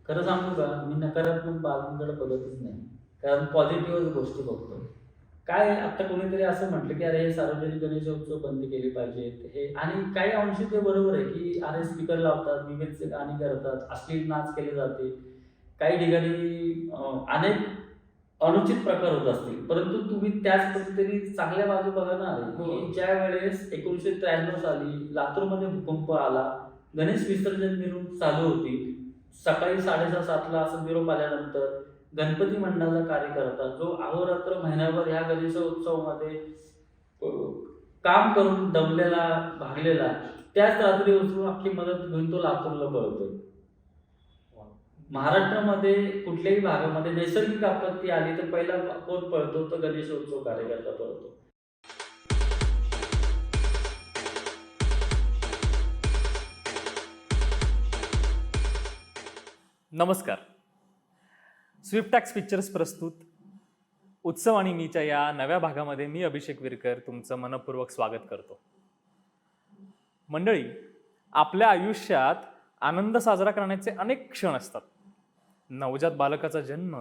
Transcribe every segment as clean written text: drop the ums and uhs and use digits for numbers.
खरं सांगू का, मी नकारात्मक बाजूंकडे बघतच नाही. कारण पॉझिटिव्हच गोष्टी बघतो. काय आता कोणीतरी असं म्हटलं, की "अरे, हे सार्वजनिक गणेशोत्सव बंद केले पाहिजेत." हे आणि काही अंशी ते बरोबर आहे, की अरे स्पीकर लावतात, विविध गाणी करतात, अश्लील नाच केले जाते. काही ठिकाणी अनेक अनुचित प्रकार होत असतील. परंतु तुम्ही त्याच पद्धतीने चांगल्या बाजू बघा ना, हो. की ज्यावेळेस 1993 साली लातूरमध्ये भूकंप आला, गणेश विसर्जन मिरवणूक चालू होती. सकाळी 6:30-7 ला असं निरोप आल्यानंतर गणपती मंडळाचा कार्यकर्ता जो अहोरात्र महिनाभर ह्या गणेशोत्सवामध्ये अ, काम करून दमलेला, भागलेला, त्याच रात्री उचलून अख्खी मदत घेऊन तो लातूरला पळतोय. महाराष्ट्रामध्ये कुठल्याही भागामध्ये नैसर्गिक आपत्ती आली तर पहिला कोण पळतो? तर गणेशोत्सव कार्यकर्ता पळतो. नमस्कार. स्विफ्टॅक्स पिक्चर्स प्रस्तुत उत्सव आणि मीच्या या नव्या भागामध्ये मी अभिषेक विरकर तुमचं मनपूर्वक स्वागत करतो. मंडळी, आपल्या आयुष्यात आनंद साजरा करण्याचे अनेक क्षण असतात. नवजात बालकाचा जन्म,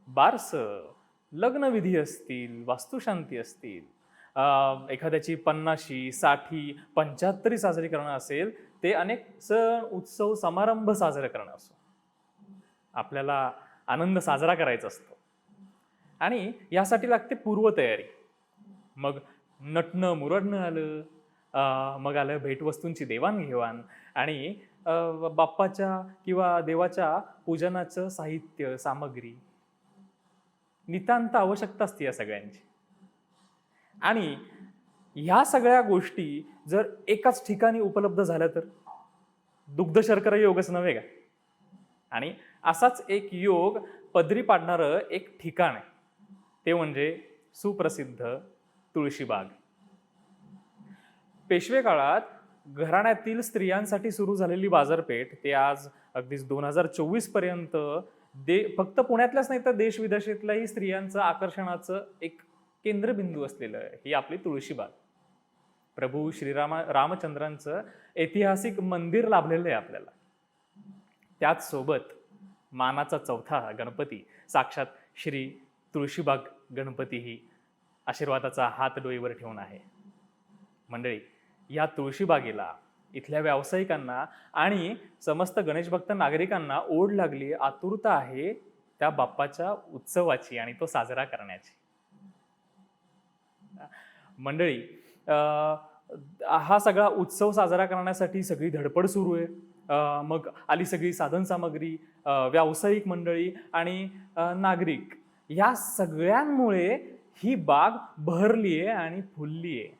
बारसं, लग्नविधी असतील, वास्तुशांती असतील, एखाद्याची 50शी, 60, 75 साजरी करणं असेल, ते अनेक सण, उत्सव, समारंभ साजरे करणं असो. आपल्याला आनंद साजरा करायचा असतो आणि यासाठी लागते पूर्वतयारी. मग नटणं मुरडणं आलं, मग आलं भेटवस्तूंची देवाणघेवाण आणि बाप्पाच्या किंवा देवाच्या पूजनाचं साहित्य सामग्री नितांत आवश्यकता असते या सगळ्यांची. आणि ह्या सगळ्या गोष्टी जर एकाच ठिकाणी उपलब्ध झाल्या तर दुग्ध शर्करा योगच नव्हे का? आणि असाच एक योग पदरी पाडणारं एक ठिकाण आहे, ते म्हणजे सुप्रसिद्ध तुळशीबाग. पेशवे काळात घराण्यातील स्त्रियांसाठी सुरू झालेली बाजारपेठ ते आज अगदीच 2024 पर्यंत फक्त पुण्यातल्याच नाही तर देश विदेशातल्याही स्त्रियांचं आकर्षणाचं एक केंद्रबिंदू असलेलं ही आपली तुळशीबाग. प्रभू रामचंद्रांचं ऐतिहासिक मंदिर लाभलेलं आहे आपल्याला. त्याच सोबत मानाचा चौथा गणपती साक्षात श्री तुळशीबाग गणपतीही आशीर्वादाचा हात डोईवर ठेवून आहे. मंडळी, या तुळशीबागेला इथल्या व्यावसायिकांना आणि समस्त गणेशभक्त नागरिकांना ओढ लागली, आतुरता आहे त्या बाप्पाच्या उत्सवाची आणि तो साजरा करण्याची. मंडळी, हा सगळा उत्सव साजरा करण्यासाठी सगळी धडपड सुरू आहे. मग आली सगळी साधन सामग्री, व्यावसायिक मंडळी आणि नागरिक, या सगळ्यांमुळे ही बाग बहरली आहे आणि फुलली आहे.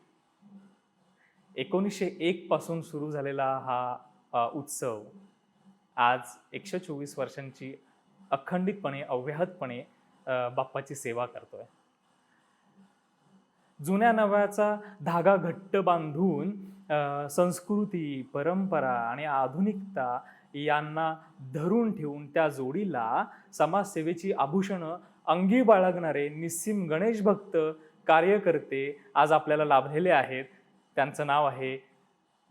1901 पासून सुरू झालेला हा उत्सव आज 124 वर्षांची अखंडितपणे अव्याहतपणे बाप्पाची सेवा करतोय. जुन्या नव्याचा धागा घट्ट बांधून संस्कृती, परंपरा आणि आधुनिकता यांना धरून ठेवून त्या जोडीला समाजसेवेची आभूषणं अंगी बाळगणारे निस्सीम गणेश भक्त कार्यकर्ते आज आपल्याला लाभलेले आहेत. त्यांचं नाव आहे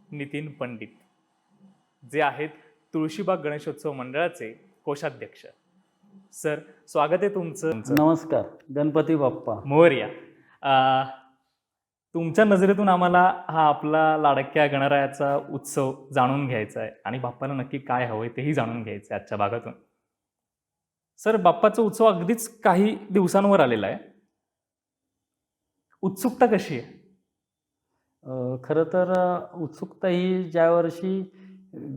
नितीन पंडित, जे आहेत तुळशीबाग गणेशोत्सव मंडळाचे कोषाध्यक्ष. सर, स्वागत आहे तुमचं. नमस्कार. गणपती बाप्पा मोरया. तुमच्या नजरेतून आम्हाला हा आपला लाडक्या गणरायाचा उत्सव जाणून घ्यायचा आहे आणि बाप्पाला नक्की काय हवंय तेही जाणून घ्यायचं आहे आजच्या भागातून. सर, बाप्पाचा उत्सव अगदीच काही दिवसांवर आलेला आहे. उत्सुकता कशी आहे? खरं तर उत्सुकता ही ज्या वर्षी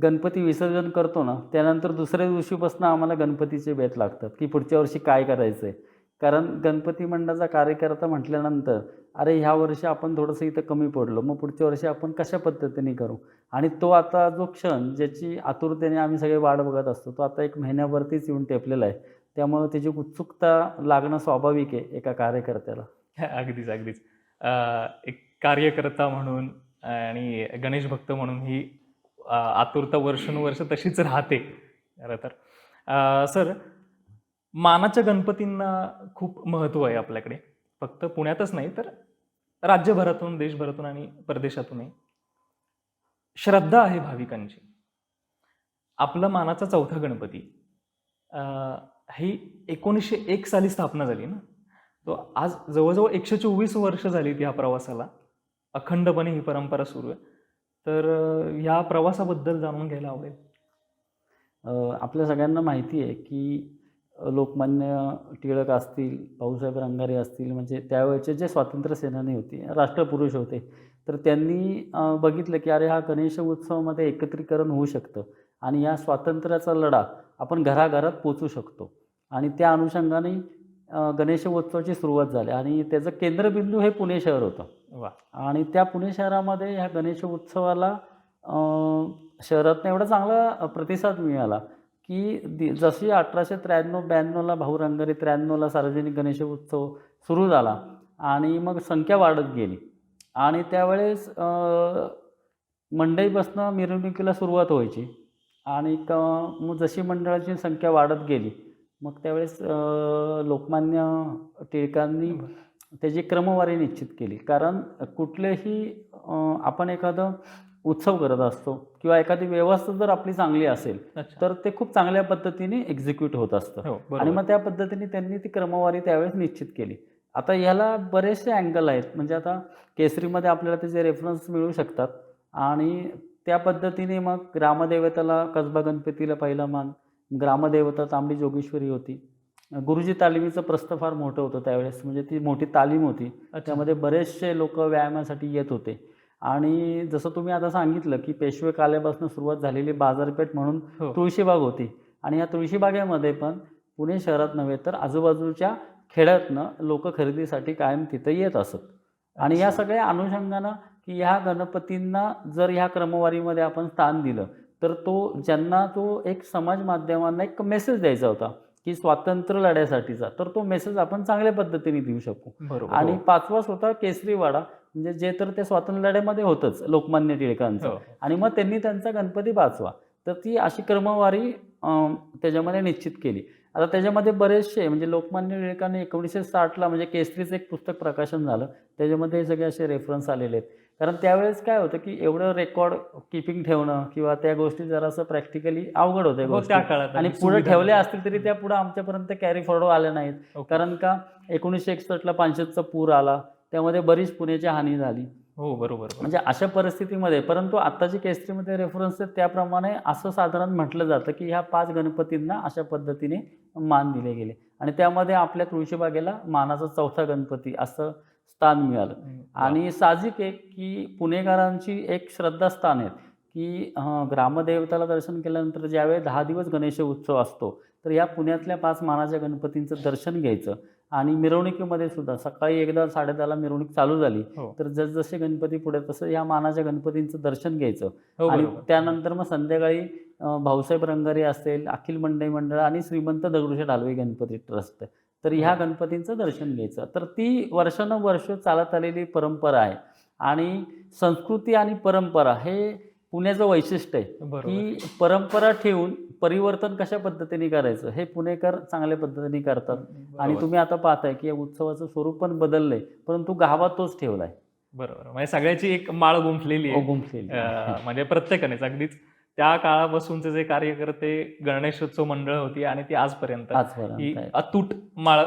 गणपती विसर्जन करतो ना, त्यानंतर दुसऱ्या दिवशीपासून आम्हाला गणपतीचे बेत लागतात, की पुढच्या वर्षी काय करायचं आहे. कारण गणपती मंडळाचा कार्यकर्ता म्हटल्यानंतर, अरे ह्या वर्षी आपण थोडंसं इथं कमी पडलो, मग पुढच्या वर्षी आपण कशा पद्धतीने करू. आणि तो आता जो क्षण ज्याची आतुरतेने आम्ही सगळे वाट बघत असतो, तो आता 1 महिन्यावरतीच येऊन टेपलेला आहे. त्यामुळं त्याची उत्सुकता लागणं स्वाभाविक आहे एका कार्यकर्त्याला. अगदीच अगदीच. एक कार्यकर्ता म्हणून आणि गणेश भक्त म्हणून ही आतुरता वर्षानुवर्ष तशीच राहते खरं तर. सर, मानाच्या गणपतींना खूप महत्त्व आहे आपल्याकडे, फक्त पुण्यातच नाही तर राज्यभरातून, देशभरातून आणि परदेशातूनही श्रद्धा आहे भाविकांची. आपला मानाचा चौथा गणपती ही 1901 साली स्थापना झाली ना, तो आज जवळजवळ 124 वर्ष झाली ह्या प्रवासाला, अखंडपणे ही परंपरा सुरू आहे. तर ह्या प्रवासाबद्दल जाणून घ्यायला आवडेल. आपल्या सगळ्यांना माहिती आहे की लोकमान्य टिळक असतील, भाऊसाहेब रंगारे असतील, म्हणजे त्यावेळचे जे स्वातंत्र्य सेनानी होते, राष्ट्रपुरुष होते, तर त्यांनी बघितलं की अरे हा गणेश उत्सवामध्ये एकत्रीकरण होऊ शकतं आणि या स्वातंत्र्याचा लढा आपण घराघरात पोचू शकतो. आणि त्या अनुषंगाने गणेशोत्सवाची सुरुवात झाली आणि त्याचं केंद्रबिंदू हे पुणे शहर होतं. वा. आणि त्या पुणे शहरामध्ये ह्या गणेश उत्सवाला शहरातनं एवढा चांगला प्रतिसाद मिळाला की जशी 1893-92ला भाऊ रंगारी 93ला सार्वजनिक गणेश उत्सव सुरू झाला आणि मग संख्या वाढत गेली आणि त्यावेळेस मंडईपासनं मिरवणुकीला सुरुवात व्हायची आणि मग जशी मंडळाची संख्या वाढत गेली मग त्यावेळेस लोकमान्य टिळकांनी त्याची क्रमवारी निश्चित केली. कारण कुठलेही आपण एखादं उत्सव करत असतो किंवा एखादी व्यवस्था जर आपली चांगली असेल तर ते खूप चांगल्या पद्धतीने एक्झिक्यूट होत असतं आणि मग त्या पद्धतीने त्यांनी ती क्रमवारी त्यावेळेस निश्चित केली. आता ह्याला बरेचसे अँगल आहेत, म्हणजे आता केसरीमध्ये आपल्याला त्याचे रेफरन्स मिळू शकतात आणि त्या पद्धतीने मग ग्रामदेवताला कसबा गणपतीला पहिला मान, ग्रामदेवता तांबडी जोगेश्वरी होती. गुरुजी तालिमीचं प्रस्थ फार मोठं होतं त्यावेळेस, म्हणजे ती मोठी तालीम होती, त्यामध्ये बरेचसे लोक व्यायामासाठी येत होते. आणि जसं तुम्ही आता सांगितलं की पेशवे काल्यापासून सुरुवात झालेली बाजारपेठ म्हणून तुळशीबाग होती आणि या तुळशीबागेमध्ये पण पुणे शहरात नव्हे तर आजूबाजूच्या खेड्यातनं लोक खरेदीसाठी कायम तिथं येत असत. आणि या सगळ्या अनुषंगानं की ह्या गणपतींना जर ह्या क्रमवारीमध्ये आपण स्थान दिलं तर ज्यांना तो एक समाज माध्यमांना एक मेसेज द्यायचा होता की स्वातंत्र्य लढ्यासाठीचा, तर तो मेसेज आपण चांगल्या पद्धतीने देऊ शकू. आणि पाचवाच होता केसरीवाडा, म्हणजे जे तर त्या स्वातंत्र्य लढ्यामध्ये होतंच लोकमान्य टिळकांचं, आणि मग त्यांनी त्यांचा गणपती पाचवा, तर ती अशी क्रमवारी त्याच्यामध्ये निश्चित केली. आता त्याच्यामध्ये बरेचसे म्हणजे लोकमान्य टिळकांनी 1960ला म्हणजे केसरीचं एक पुस्तक प्रकाशन झालं, त्याच्यामध्ये हे सगळे असे रेफरन्स आलेले आहेत. कारण त्यावेळेस काय होतं की एवढं रेकॉर्ड किपिंग ठेवणं किंवा त्या गोष्टी जरासं प्रॅक्टिकली अवघड होत्या गोष्टी, आणि पुढे ठेवल्या असतील तरी त्या पुढे आमच्यापर्यंत कॅरी फॉरवर्ड आल्या नाहीत. कारण का 1961ला पानशेतचा पूर आला, त्यामध्ये बरीच पुण्याची हानी झाली. हो बरोबर. म्हणजे अशा परिस्थितीमध्ये, परंतु आत्ताची केसरीमध्ये रेफरन्स त्याप्रमाणे असं साधारण म्हटलं जातं की ह्या 5 गणपतींना अशा पद्धतीने मान दिले गेले आणि त्यामध्ये आपल्या तुळशीबागेला मानाचा 4था गणपती असं स्थान मिळालं. आणि साहजिक आहे की पुणेकरांची एक श्रद्धास्थान आहे की ग्रामदेवताला दर्शन केल्यानंतर ज्यावेळी 10 दिवस गणेश उत्सव असतो तर या पुण्यातल्या 5 मानाच्या गणपतींचं दर्शन घ्यायचं. आणि मिरवणुकीमध्ये सुद्धा सकाळी एकदा 10:30ला मिरवणूक चालू झाली तर जसजसे गणपती पुढे तसं या मानाच्या गणपतींचं दर्शन घ्यायचं आणि त्यानंतर मग संध्याकाळी भाऊसाहेब रंगारी असेल, अखिल मंडई मंडळ आणि श्रीमंत दगडूशेठ हलवाई गणपती ट्रस्ट, तर ह्या गणपतींचं दर्शन घ्यायचं. तर ती वर्षानुवर्ष चालत आलेली परंपरा आहे आणि संस्कृती आणि परंपरा हे पुण्याचं वैशिष्ट्य आहे की परंपरा ठेवून परिवर्तन कशा पद्धतीने करायचं हे पुणेकर चांगल्या पद्धतीने करतात. आणि तुम्ही आता पाहताय की या उत्सवाचं स्वरूप पण बदललंय, परंतु गावात तोच ठेवलाय. बरोबर, म्हणजे सगळ्याची एक माळ गुंफलेली आहे. म्हणजे प्रत्येकानेच अगदीच त्या काळापासूनचे जे कार्यकर्ते गणेशोत्सव मंडळ होती आणि ती आजपर्यंत ही अतूट माळ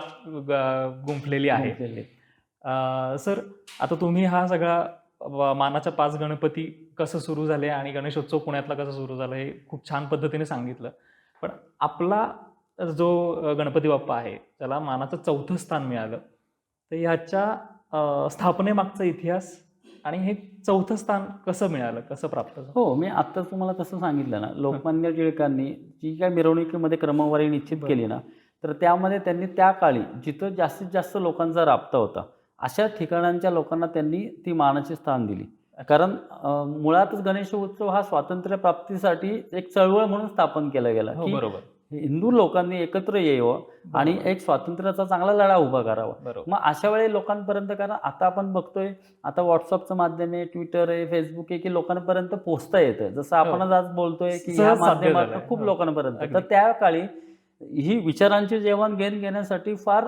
गुंफलेली आहे. सर, आता तुम्ही हा सगळा मानाच्या 5 गणपती कसं सुरू झाले आणि गणेशोत्सव पुण्यातला कसं सुरू झाला हे खूप छान पद्धतीने सांगितलं. पण आपला जो गणपती बाप्पा आहे त्याला मानाचं 4थं स्थान मिळालं, तर ह्याच्या स्थापनेमागचा इतिहास आणि हे 4थं स्थान कसं मिळालं, कसं प्राप्त झालं? हो, मी आत्ता तुम्हाला तसं सांगितलं ना, लोकमान्य टिळकांनी जी काय मिरवणुकीमध्ये क्रमवारी निश्चित केली ना, तर त्यामध्ये त्यांनी त्या काळी जिथं जास्तीत जास्त लोकांचा राबता होता अशा ठिकाणांच्या लोकांना त्यांनी ती मानाचे स्थान दिली. कारण मुळातच गणेश उत्सव हा स्वातंत्र्य प्राप्तीसाठी एक चळवळ म्हणून स्थापन केला गेला की हिंदू लोकांनी एकत्र यावं आणि एक स्वातंत्र्याचा चांगला लढा उभा करावा. मग अशा वेळी लोकांपर्यंत, कारण आता आपण बघतोय आता व्हॉट्सअपचं माध्यम आहे, ट्विटर आहे, फेसबुक आहे की लोकांपर्यंत पोहोचता येतं. जसं आपण आज बोलतोय की ह्या माध्यमातून खूप लोकांपर्यंत, तर त्या काळी ही विचारांची देवाणघेवाण घेण्यासाठी फार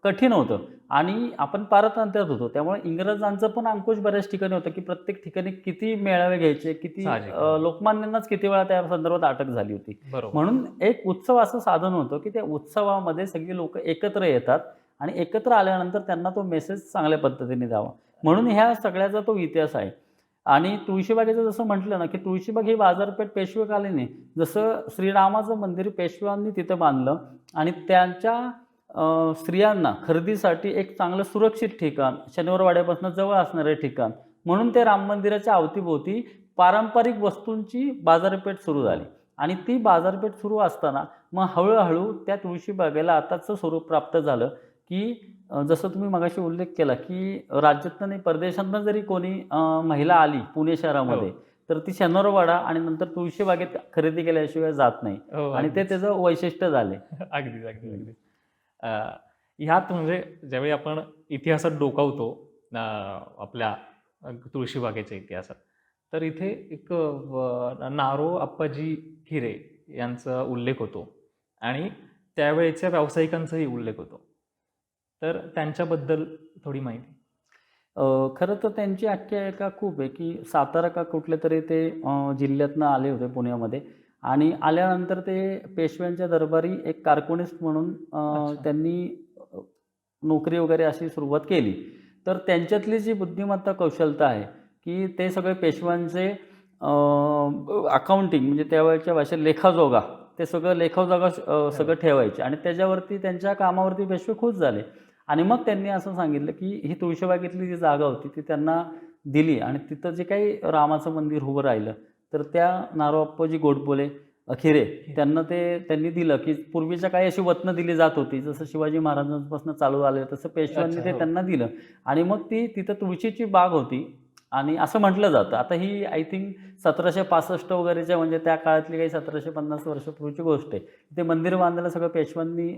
कठीण होतं आणि आपण पारतंत्र्यात होतो. त्यामुळे इंग्रजांचं पण अंकुश बऱ्याच ठिकाणी होतं, की प्रत्येक ठिकाणी किती मेळावे घ्यायचे, किती साहजिक. लोकमान्यांनाच किती वेळा त्या संदर्भात अटक झाली होती. बरोबर. म्हणून एक उत्सव असं साधन होतं, की त्या उत्सवामध्ये सगळी लोकं एकत्र येतात आणि एकत्र आल्यानंतर त्यांना तो मेसेज चांगल्या पद्धतीने द्यावा. म्हणून ह्या सगळ्याचा तो इतिहास आहे. आणि तुळशीबागेचं जसं म्हटलं ना, की तुळशीबाग ही बाजारपेठ पेशवेकालीन आहे. जसं श्रीरामाचं मंदिर पेशव्यांनी तिथं बांधलं आणि त्यांच्या स्त्रियांना खरेदीसाठी एक चांगलं सुरक्षित ठिकाण, शनिवारवाड्यापासून जवळ असणारं ठिकाण म्हणून ते राम मंदिराच्या अवतीभोवती पारंपरिक वस्तूंची बाजारपेठ सुरू झाली. आणि ती बाजारपेठ सुरू असताना मग हळूहळू त्या तुळशीबागेला आताचं स्वरूप प्राप्त झालं, की जसं तुम्ही मगाशी उल्लेख केला, की राज्यातनं नाही परदेशातनं जरी कोणी महिला आली पुणे शहरामध्ये, तर ती शनिवारवाडा आणि नंतर तुळशीबागेत खरेदी केल्याशिवाय जात नाही. हो, आणि ते अगदीच. त्याचं वैशिष्ट्य झाले. अगदीच, अगदीच, अगदीच. ह्यात म्हणजे ज्यावेळी आपण इतिहासात डोकावतो आपल्या तुळशीबागेच्या इतिहासात, तर इथे एक नारो अप्पाजी खिरे यांचा उल्लेख होतो आणि त्यावेळेच्या व्यावसायिकांचाही उल्लेख होतो. तर त्यांच्याबद्दल थोडी माहिती. खरं तर त्यांची आख्यायिका खूप आहे, की सातारा का कुठल्या तरी ते जिल्ह्यातनं आले होते पुण्यामध्ये आणि आल्यानंतर ते पेशव्यांच्या दरबारी एक कार्टुनिस्ट म्हणून अच्छा. त्यांनी अ, नोकरी वगैरे अशी सुरुवात केली. तर त्यांच्यातली जी बुद्धिमत्ता कौशलता आहे, की ते सगळे पेशव्यांचे अकाउंटिंग म्हणजे त्यावेळच्या भाषेत लेखाजोगा, ते सगळं लेखाजोगा सगळं ठेवायचे आणि त्याच्यावरती त्यांच्या कामावरती पेशवे खुश झाले. आणि मग त्यांनी असं सांगितलं, की ही तुळशीबागेतली जी जागा होती ती त्यांना दिली आणि तिथं जे काही रामाचं मंदिर उभं राहिलं, तर त्या नारोअप्पाजी गोडबोले खिरे त्यांना त्यांनी दिलं, की पूर्वीच्या काळी अशी वतनं दिली जात होती. जसं शिवाजी महाराजांपासून चालू आलं तसं पेशव्यांनी अच्छा, ते हो. त्यांना दिलं आणि मग ती तिथं तुळशीची बाग होती आणि असं म्हटलं जातं. आता ही आय थिंक 1765 वगैरेच्या म्हणजे त्या काळातली काही 1750 वर्षापूर्वीची गोष्ट आहे. ते मंदिर बांधायला सगळं पेशव्यांनी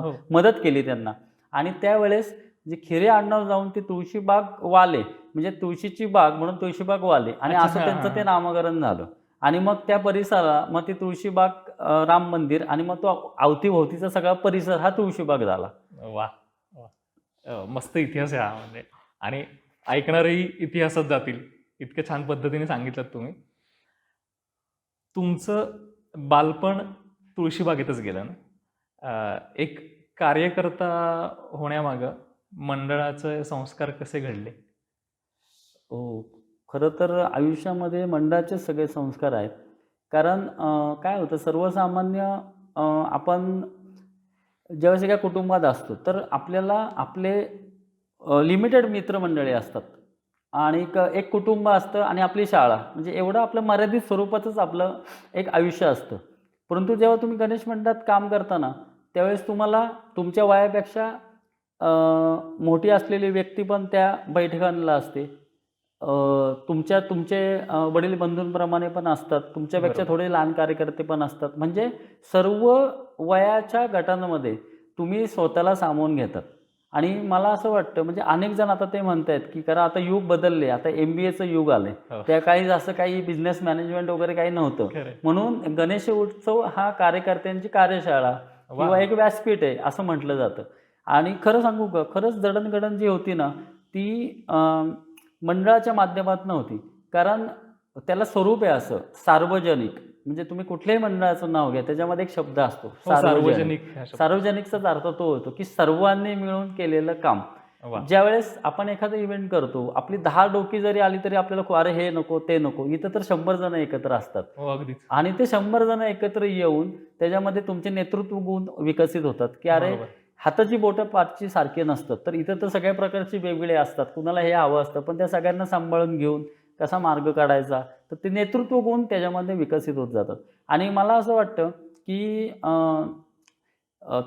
हो. मदत केली त्यांना. आणि त्यावेळेस जे खिरे आडनाव जाऊन ती तुळशीबाग वाले म्हणजे तुळशीची बाग म्हणून तुळशीबाग वाले आणि अच्छा. असं हां, त्यांचं हां, ते हां. नामकरण झालं. आणि मग त्या परिसराला मग ती तुळशीबाग राम मंदिर आणि मग तो अवतीभोवतीचा सगळा परिसर हा तुळशीबाग झाला. वाह! वाह! मस्त इतिहास आहे हा म्हणजे आणि ऐकणारेही इतिहासात जातील. इतक्या छान पद्धतीने सांगितलत तुम्ही. तुमचं बालपण तुळशीबागेतच गेलं ना? एक कार्यकर्ता होण्यामागं मंडळाचे संस्कार कसे घडले? हो. खरं तर आयुष्यामध्ये मंडळाचेच सगळे संस्कार आहेत. कारण काय होतं सर्वसामान्य आपण ज्यावेळेस एका कुटुंबात असतो, तर आपल्याला आपले लिमिटेड मित्रमंडळी असतात आणि एक कुटुंब असतं आणि आपली शाळा. म्हणजे एवढं आपलं मर्यादित स्वरूपातच आपलं एक आयुष्य असतं. परंतु जेव्हा तुम्ही गणेश मंडळात काम करता ना, त्यावेळेस तुम्हाला तुमच्या वयापेक्षा मोठी असलेली व्यक्ती पण त्या बैठकांना असते. तुमचे वडील बंधूंप्रमाणे पण असतात. तुमच्यापेक्षा बरोबर. थोडे लहान कार्यकर्ते पण असतात. म्हणजे सर्व वयाच्या गटांमध्ये तुम्ही स्वतःला सामावून घेतात. आणि मला असं वाटतं म्हणजे अनेक जण आता ते म्हणतायत, की कारण आता युग बदलले. आता MBAचं युग आलंय. हो. त्या काळी असं काही बिझनेस मॅनेजमेंट वगैरे काही नव्हतं. खरं आहे. म्हणून गणेश उत्सव हा कार्यकर्त्यांची कार्यशाळा वाह! किंवा एक व्यासपीठ आहे असं म्हटलं जातं. आणि खरं सांगू का, खरंच जडणघडण जी होती ना, ती मंडळाच्या माध्यमातून होती. कारण त्याला स्वरूप आहे असं सार्वजनिक. म्हणजे तुम्ही कुठल्याही मंडळाचं नाव घ्या, त्याच्यामध्ये एक शब्द असतो हो, सार्वजनिक हा शब्द. सार्वजनिकचाच अर्थ तो होतो, की सर्वांनी मिळून केलेलं काम. वाह! ज्यावेळेस आपण एखादा इव्हेंट करतो, आपली 10 डोकी जरी आली तरी आपल्याला अरे हे नको, ते नको. इथं तर 100 जण एकत्र असतात. हो, अगदीच. आणि ते 100 जण एकत्र येऊन त्याच्यामध्ये तुमचे नेतृत्व गुण विकसित होतात, की अरे बरोबर. हाताची बोटं पाचची सारखी नसतात. तर इथं तर सगळ्या प्रकारची वेगवेगळे असतात. कुणाला हे हवं असतं, पण त्या सगळ्यांना सांभाळून घेऊन कसा मार्ग काढायचा, तर ते नेतृत्व गुण त्याच्यामध्ये विकसित होत जातात. आणि मला असं वाटतं, की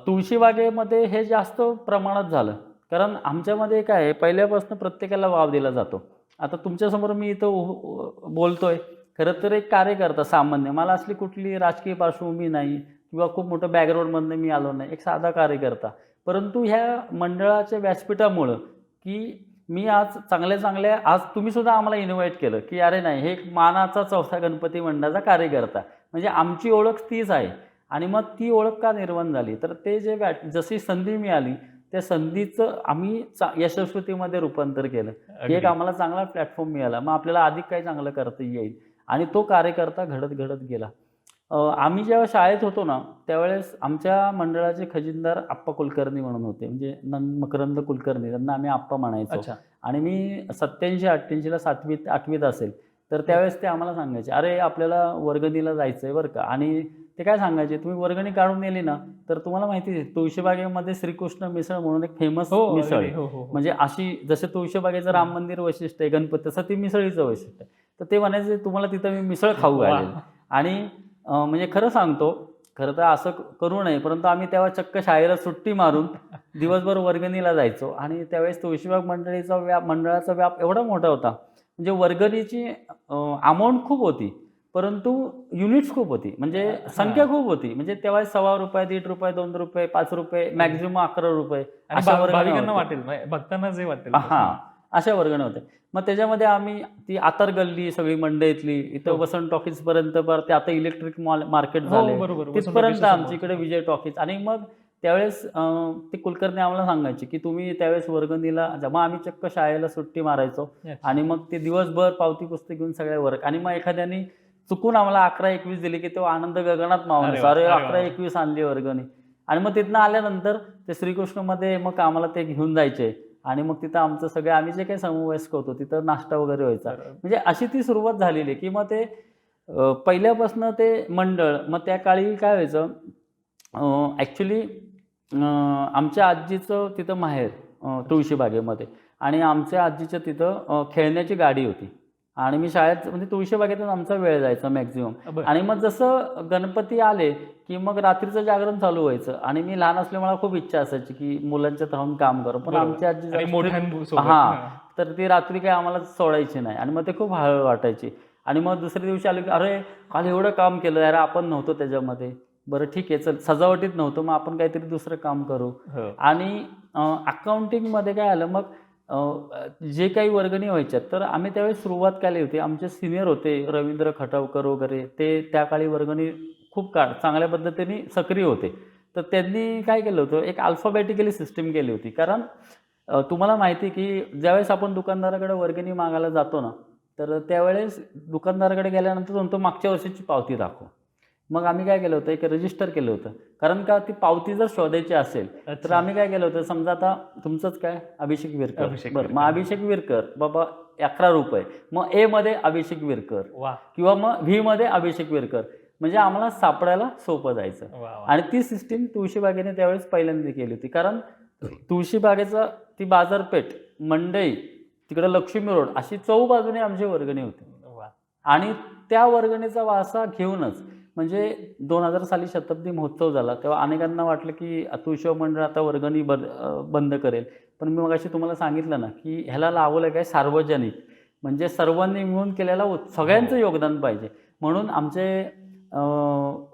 तुळशीबागेमध्ये हे जास्त प्रमाणात झालं. कारण आमच्यामध्ये काय आहे, पहिल्यापासून प्रत्येकाला वाव दिला जातो. आता तुमच्यासमोर मी इथं बोलतोय, खरं तर एक कार्यकर्ता सामान्य. मला असली कुठली राजकीय पार्श्वभूमी नाही किंवा खूप मोठं बॅकग्राऊंडमधनं मी आलो नाही. एक साधा कार्यकर्ता. परंतु ह्या मंडळाच्या व्यासपीठामुळं, की मी आज चांगल्या-चांगल्या आज तुम्हीसुद्धा आम्हाला इन्व्हाईट केलं, की अरे नाही, हे एक मानाचा चौथा गणपती मंडळाचा कार्यकर्ता. म्हणजे आमची ओळख तीच आहे. आणि मग ती ओळख का निर्माण झाली? तर ते जशी संधी मिळाली, त्या संधीचं आम्ही यशस्वीतेमध्ये रूपांतर केलं. की अगदी. एक आम्हाला चांगला प्लॅटफॉर्म मिळाला. मग आपल्याला अधिक काही चांगलं करता येईल आणि तो कार्यकर्ता घडत घडत गेला. आम्ही जेव्हा शाळेत होतो ना, त्यावेळेस आमच्या मंडळाचे खजिनदार आप्पा कुलकर्णी म्हणून होते. म्हणजे मकरंद कुलकर्णी, त्यांना आम्ही आप्पा म्हणायचो. अच्छा. आणि मी 87-88ला 7वीत 8वीत असेल, तर त्यावेळेस ते आम्हाला सांगायचे, "अरे, आपल्याला वर्गणीला जायचं आहे बरं का." आणि ते काय सांगायचे, "तुम्ही वर्गणी काढून नेली ना, तर तुम्हाला माहिती आहे तुळशीबागेमध्ये श्रीकृष्ण मिसळ म्हणून एक फेमस हो, मिसळ अगदी. आहे. हो, हो, हो. म्हणजे अशी जसं तुळशीबागेचं राम मंदिर वैशिष्ट्य आहे, गणपती, तसं ती मिसळीचं वैशिष्ट्य आहे." तर ते म्हणायचे, "तुम्हाला तिथं मी मिसळ खाऊ वाह! घालेल." आणि म्हणजे खरं सांगतो, खरं तर असं करू नये, परंतु आम्ही तेव्हा चक्क शाळेला सुट्टी मारून दिवसभर वर्गणीला जायचो. आणि त्यावेळेस तुळशीबाग मंडळाचा व्याप एवढा मोठा होता, म्हणजे वर्गणीची अमाऊंट खूप होती, परंतु युनिट्स खूप होती, म्हणजे संख्या खूप होती. म्हणजे तेव्हा ₹1.25, ₹1.50, ₹2, ₹5, मॅक्झिमम ₹11 आणि अशा वर्गण्या भाविकांना होत्या. वाटेल, म्हणजे भक्तांना जे वाटेल हां, अशा वर्गण्या होत्या. मग त्याच्यामध्ये आम्ही ती आतार गल्ली सगळी मंडईतली, इथं हो. वसंत टॉकीजपर्यंत, परत ते आता इलेक्ट्रिक मार्केट हो, झाले. बरोबर. वसंत तिथपर्यंत टॉकीजच्या आमच्या समोर. इकडे विजय टॉकीज. आणि मग त्यावेळेस ते कुलकर्णी आम्हाला सांगायचे, की तुम्ही त्यावेळेस वर्गणीला मग आम्ही चक्क शाळेला सुट्टी मारायचो. अच्छा. आणि मग ते दिवसभर पावती पुस्तक घेऊन सगळ्या वर्ग. आणि मग एखाद्याने चुकून आम्हाला 11-21 दिली, की तो आनंद गगनात मावनायचा. वाह! अरे, अरे वाह! 11-21 आणली वर्गणी. आणि मग तिथनं आल्यानंतर ते श्रीकृष्णमध्ये मग आम्हाला ते घेऊन जायचे. आणि मग तिथं आमचं सगळे आम्ही जे काही समवयस्क होतो तिथं नाश्ता वगैरे व्हायचा. बरोबर. म्हणजे अशी ती सुरुवात झालेली, की मग ते पहिल्यापासून ते मंडळ. मग त्या काळी काय व्हायचं, ॲक्च्युली आमच्या आजीचं तिथं माहेर तुळशीबागेमध्ये. आणि आमच्या आजीच्या तिथं खेळण्याची गाडी होती. आणि मी शाळेत म्हणजे तुळशीबागेतच आमचा वेळ जायचा मॅक्झिमम. बरं. आणि मग जसं गणपती आले, की मग रात्रीचं जागरण चालू व्हायचं. आणि मी लहान असल्यामुळे मला खूप इच्छा असायची, की मुलांच्यात राहून काम करू. पण बरोबर. आमची आजी आणि जरा strict. मोठ्यांसोबत. हां. हां. तर ती रात्री काही आम्हाला सोडायची नाही. आणि मग ते खूप हळहळ वाटायची. आणि मग दुसऱ्या दिवशी आलो, की "अरे, काल एवढं काम केलं, अरे आपण नव्हतो त्याच्यामध्ये. बरं ठीक आहे, चल सजावटीत नव्हतो, मग आपण काहीतरी दुसरं काम करू." हो. आणि अकाउंटिंगमध्ये काय आलं मग, जे काही वर्गणी व्हायच्या, तर आम्ही त्यावेळेस सुरुवात केली होती. आमचे सिनियर होते रवींद्र खटावकर वगैरे, ते त्या काळी वर्गणी खूप चांगल्या पद्धतीने सक्रिय होते. तर त्यांनी काय केलं होतं, एक अल्फाबेटिकली सिस्टीम केली होती. कारण तुम्हाला माहिती आहे, की ज्यावेळेस आपण दुकानदाराकडे वर्गणी मागायला जातो ना, तर त्यावेळेस दुकानदाराकडे गेल्यानंतर म्हणतो मागच्या वर्षीची पावती दाखव. मग आम्ही काय केलं होतं, एक रजिस्टर केलं होतं. कारण का ती पावती जर शोधायची असेल, तर अच्छा. आम्ही काय केलं होतं, समजा आता तुमचंच काय अभिषेक विरकर. अभिषेक बरं, मग विरकर. अभिषेक विरकर बाबा ₹11. मग एमध्ये अभिषेक विरकर वाह! किंवा मग व्हीमध्ये अभिषेक विरकर. म्हणजे आम्हाला सापडायला सोपं जायचं. वाह, वाह! आणि ती सिस्टीम तुळशीबागेने त्यावेळेस पहिल्यांदा केली होती. कारण तुळशीबागेचं ती बाजारपेठ, मंडई, तिकडं लक्ष्मी रोड, अशी चहूबाजूने आमची वर्गणी होती. वाह! आणि त्या वर्गणीचा वारसा घेऊनच म्हणजे 2000 साली शताब्दी महोत्सव झाला, तेव्हा अनेकांना वाटलं, की तुळशीबाग मंडळ आता वर्गणी बंद करेल. पण मी मगाशी तुम्हाला सांगितलं ना, की ह्याला लावलं काय सार्वजनिक, म्हणजे सर्वांनी मिळून केलेला सगळ्यांचं योगदान पाहिजे. म्हणून आमचे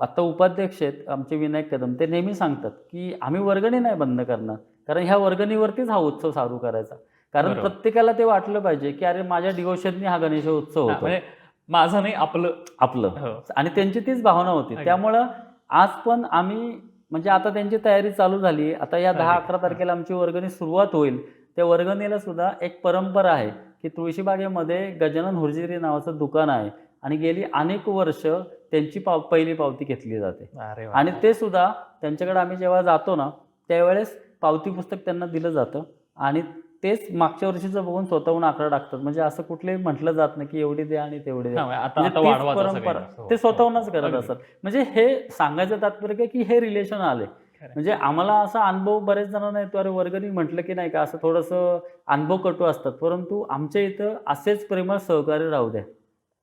आता उपाध्यक्ष आहेत आमचे विनायक कदम, ते नेहमी सांगतात, की आम्ही वर्गणी नाही बंद करणार, कारण ह्या वर्गणीवरतीच हा उत्सव चालू करायचा. कारण बरोबर. प्रत्येकाला ते वाटलं पाहिजे, की अरे माझ्या डिवोशननी हा गणेशोत्सव हां, होतो म्हणजे माझं नाही आपलं. आपलं. हो. आणि त्यांची तीच भावना होती. अगदी. त्यामुळं आज पण आम्ही म्हणजे आता त्यांची तयारी चालू झाली. आता या 10-11 तारखेला आमची वर्गणी सुरुवात होईल. त्या वर्गणीला सुद्धा एक परंपरा आहे, की तुळशीबागेमध्ये गजानन हुर्जिरी नावाचं दुकान आहे. आणि गेली अनेक वर्ष त्यांची पहिली पावती घेतली जाते. अरे वाह! आणि ते सुद्धा त्यांच्याकडे आम्ही जेव्हा जातो ना, त्यावेळेस पावती पुस्तक त्यांना दिलं जातं. आणि तेच मागच्या वर्षीचं बघून स्वतःहून आकडा टाकतात. म्हणजे असं कुठलंही म्हटलं जात नाही, की एवढी द्या आणि तेवढी द्या. हां, आता म्हणजे आता तीच वाढवा जसं परंपरा काही. हो, ते स्वतःहूनच हो. करत अगदी. असतात. म्हणजे हे सांगायचं तात्पर्य काय, की हे रिलेशन आले. खरं. म्हणजे आम्हाला असा अनुभव बरेच जणांना येतो, अरे वर्गणी म्हटलं की नाही का असं थोडंसं अनुभव कटू असतात. परंतु आमच्या इथं असेच प्रेमळ सहकार्य राहू द्या.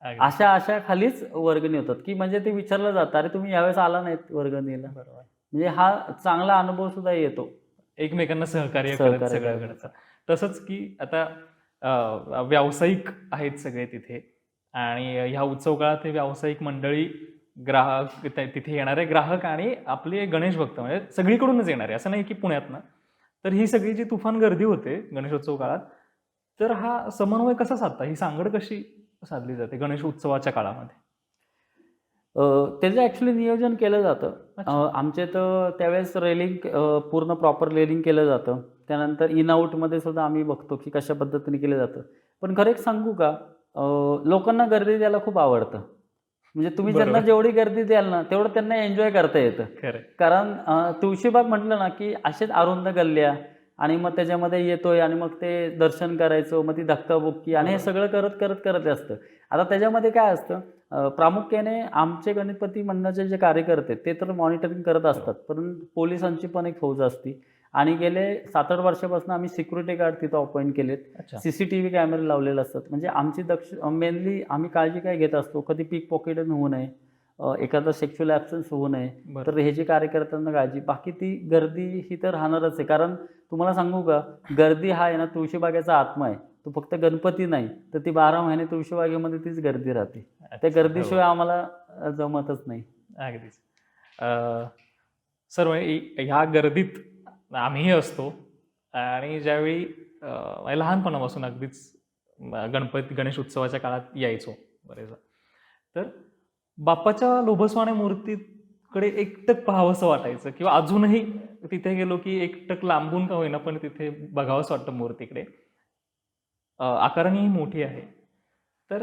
अगदी. अशा खालीच वर्गणी होतात, की म्हणजे ते विचारलं जातं, अरे तुम्ही यावेळेस आला नाहीत वर्गणीला. बरोबर. म्हणजे हा चांगला अनुभव सुद्धा येतो. एकमेकांना सहकार्य करत सगळं करत. घडतं. तसंच की आता व्यावसायिक आहेत सगळे तिथे आणि ह्या उत्सव काळात हे व्यावसायिक मंडळी, ग्राहक, तिथे येणारे ग्राहक आणि आपले गणेश भक्त म्हणजे सगळीकडूनच येणारे, असं नाही की पुण्यातनं. तर ही सगळी जी तुफान गर्दी होते गणेशोत्सव काळात, तर हा समन्वय कसा साधता, ही सांगड कशी साधली जाते गणेश उत्सवाच्या काळामध्ये? त्याचं ॲक्च्युली नियोजन केलं जातं. अच्छा. आमच्या इथं त्यावेळेस रेलिंग पूर्ण प्रॉपर रेलिंग केलं जातं. त्यानंतर इन आउटमध्ये सुद्धा आम्ही बघतो की कशा पद्धतीने केलं जातं. पण खरं एक सांगू का, लोकांना गर्दी द्यायला खूप आवडतं. म्हणजे तुम्ही ज्यांना बरोबर. जेवढी गर्दी द्याल ना, तेवढं त्यांना एन्जॉय करता येतं. खरं. कारण तुळशीबाग म्हटलं ना, की असेच अरुंद गल्ल्या आणि मग त्याच्यामध्ये येतोय आणि मग ते दर्शन करायचं, मग ती धक्काबुक्की आणि हे बरोबर. सगळं करत असतं. आता त्याच्यामध्ये काय असतं, प्रामुख्याने आमचे गणपती मंडळाचे जे कार्यकर्ते आहेत, ते तर मॉनिटरिंग करत असतात. परंतु पोलिसांची पण एक फौज असते आणि गेले 7-8 वर्षापासून आम्ही सिक्युरिटी गार्ड तिथं अपॉइंट केलेत. अच्छा. CCTV कॅमेरे लावलेले असतात. म्हणजे आमची मेनली आम्ही काळजी काय घेत असतो, कधी पिक पॉकेटिंग होऊ नये, एखादा सेक्शुअल ॲब्सेन्स होऊ नये. बरं. तर हे जे कार्यकर्त्यांना काळजी, बाकी ती गर्दी ही तर राहणारच आहे. कारण तुम्हाला सांगू का, गर्दी हा आहे ना तुळशीबागेचा आत्मा आहे. तो फक्त गणपती नाही, तर ती 12 महिने तुळशीबागेमध्ये तीच गर्दी राहते. त्या अच्छा. हो. गर्दीशिवाय आम्हाला जमतच नाही. अगदीच. सर ह्या गर्दीत आम्हीही असतो आणि ज्यावेळी लहानपणापासून अगदीच गणेश उत्सवाच्या काळात यायचो बरेचदा. तर बाप्पाच्या लोभसवाण्या मूर्तीकडे एकटक पाहावंसं वाटायचं किंवा अजूनही तिथे गेलो की एकटक लांबून का होईना पण तिथे बघावंसं वाटतं मूर्तीकडे. आकारानेही मोठी आहे. तर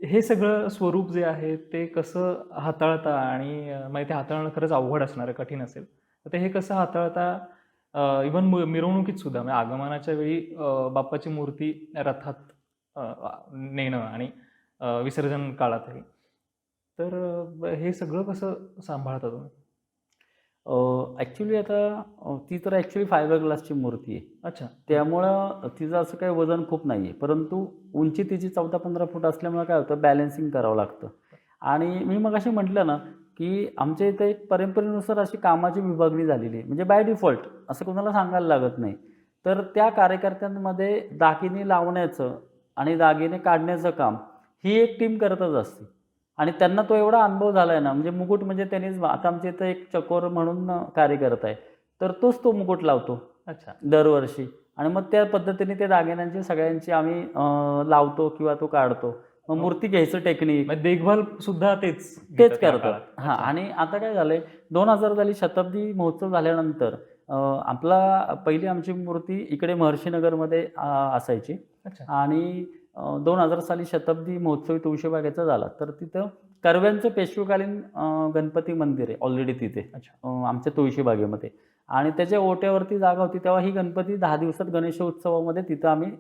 हे सगळं स्वरूप जे आहे ते कसं हाताळता आणि म्हणजे ते हाताळणं खरंच अवघड असणार आहे, कठीण असेल. तर ते हे कसं हाताळता इव्हन मिरवणुकीत सुद्धा म्हणजे आगमनाच्या वेळी बाप्पाची मूर्ती रथात नेणं आणि विसर्जन काळातही. तर हे सगळं कसं सांभाळता तुम्ही? ॲक्च्युली आता ती तर ॲक्च्युली फायबर ग्लासची मूर्ती आहे. अच्छा. त्यामुळं तिचं असं काही वजन खूप नाही आहे. परंतु उंची तिची 14-15 फूट असल्यामुळं काय होतं, बॅलन्सिंग करावं लागतं. आणि मी मगाशी म्हटलं ना, की आमच्या इथं एक परंपरेनुसार अशी कामाची विभागणी झालेली आहे. म्हणजे बाय डिफॉल्ट असं कोणाला सांगायला लागत नाही. तर त्या कार्यकर्त्यांमध्ये दागिने लावण्याचं आणि दागिने काढण्याचं काम ही एक टीम करतच असते. आणि त्यांना तो एवढा अनुभव झाला आहे ना, म्हणजे मुकुट म्हणजे त्यांनीच, आता आमच्या इथं एक चकोर म्हणून कार्यकर्ता आहे. तर तोच तो मुकुट लावतो अच्छा. दरवर्षी आणि मग त्या पद्धतीने त्या दागिन्यांची सगळ्यांची आम्ही लावतो किंवा तो काढतो. मग हो. मूर्ती घ्यायचं टेक्निक म्हणजे देखभाल सुद्धा तेच तेच घेतात या करतात. काळात. हां, अच्छा. आणि आता काय झालंय, 2000 साली शताब्दी महोत्सव झाल्यानंतर आपला पहिली आमची मूर्ती इकडे महर्षीनगरमध्ये असायची अच्छा. आणि 2000 साली शताब्दी महोत्सव तुळशीबागेचा झाला. तर तिथं कर्व्यांचं पेशवेकालीन गणपती मंदिर आहे ऑलरेडी तिथे अच्छा. आमच्या तुळशीबागेमध्ये आणि त्याच्या ओट्यावरती जागा होती. तेव्हा ही गणपती 10 दिवसात गणेशोत्सवामध्ये तिथं आम्ही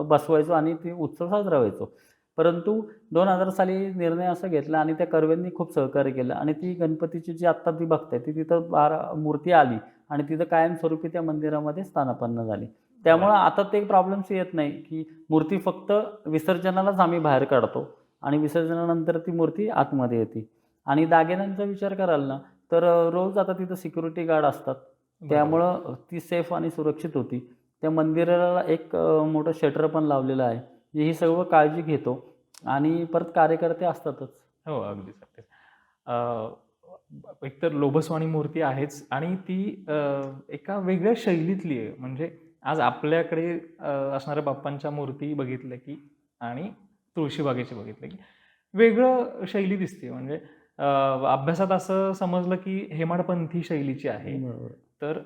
बसवायचो आणि ते उत्सव साजरा व्हायचो. परंतु 2000 साली निर्णय असा घेतला आणि त्या कर्व्यांनी खूप सहकार्य केलं आणि ती गणपतीची जी आत्ता ती बघताय ती तिथं मूर्ती आली आणि तिथं कायमस्वरूपी त्या मंदिरामध्ये स्थानापन्न झाली. त्यामुळं आता ते प्रॉब्लेम्स येत नाही, की मूर्ती फक्त विसर्जनालाच आम्ही बाहेर काढतो आणि विसर्जनानंतर ती मूर्ती आतमध्ये येते. आणि दागिन्यांचा विचार कराल ना, तर रोज आता तिथं सिक्युरिटी गार्ड असतात. बरोबर. त्यामुळं ती सेफ आणि सुरक्षित होती. त्या मंदिराला एक मोठं शटर पण लावलेलं आहे. ही सर्व काळजी घेतो आणि परत कार्यकर्ते असतातच. हो, अगदीच, अगदीच. एकतर लोभसवाणी मूर्ती आहेच आणि ती एका वेगळ्या शैलीतली आहे. म्हणजे आज आपल्याकडे असणाऱ्या बाप्पांच्या मूर्ती बघितल्या की आणि तुळशीबागेची बघितलं की वेगळं शैली दिसते. म्हणजे अभ्यासात असं समजलं की हेमाडपंथी शैलीची आहे. बरोबर. तर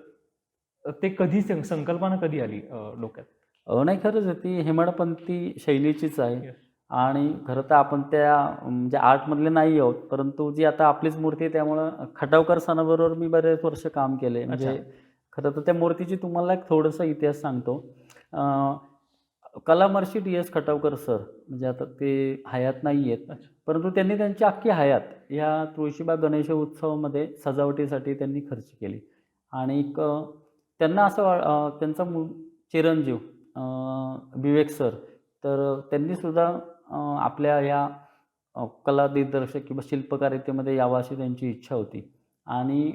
ते कधी संकल्पना कधी आली डोक्यात? नाही, खरंच आहे ती हेमाडपंथी शैलीचीच आहे. Yes. आणि खरं तर आपण त्या म्हणजे आर्टमधले नाही आहोत, परंतु जी आता आपलीच मूर्ती आहे त्यामुळं खटावकर सणाबरोबर मी बरेच वर्ष काम केलं आहे. म्हणजे खरं तर त्या मूर्तीची तुम्हाला एक थोडासा इतिहास सांगतो. कलामहर्षी DS खटावकर सर, म्हणजे आता ते हयात नाही आहेत. अच्छा. परंतु त्यांनी त्यांची अख्खी हयात या तुळशीबाग गणेशोत्सवामध्ये सजावटीसाठी त्यांनी खर्च केली. आणि त्यांना असं त्यांचा चिरंजीव विवेक सर, तर त्यांनीसुद्धा आपल्या ह्या कला दिग्दर्शक किंवा शिल्पकारितेमध्ये यावं अशी त्यांची इच्छा होती. आणि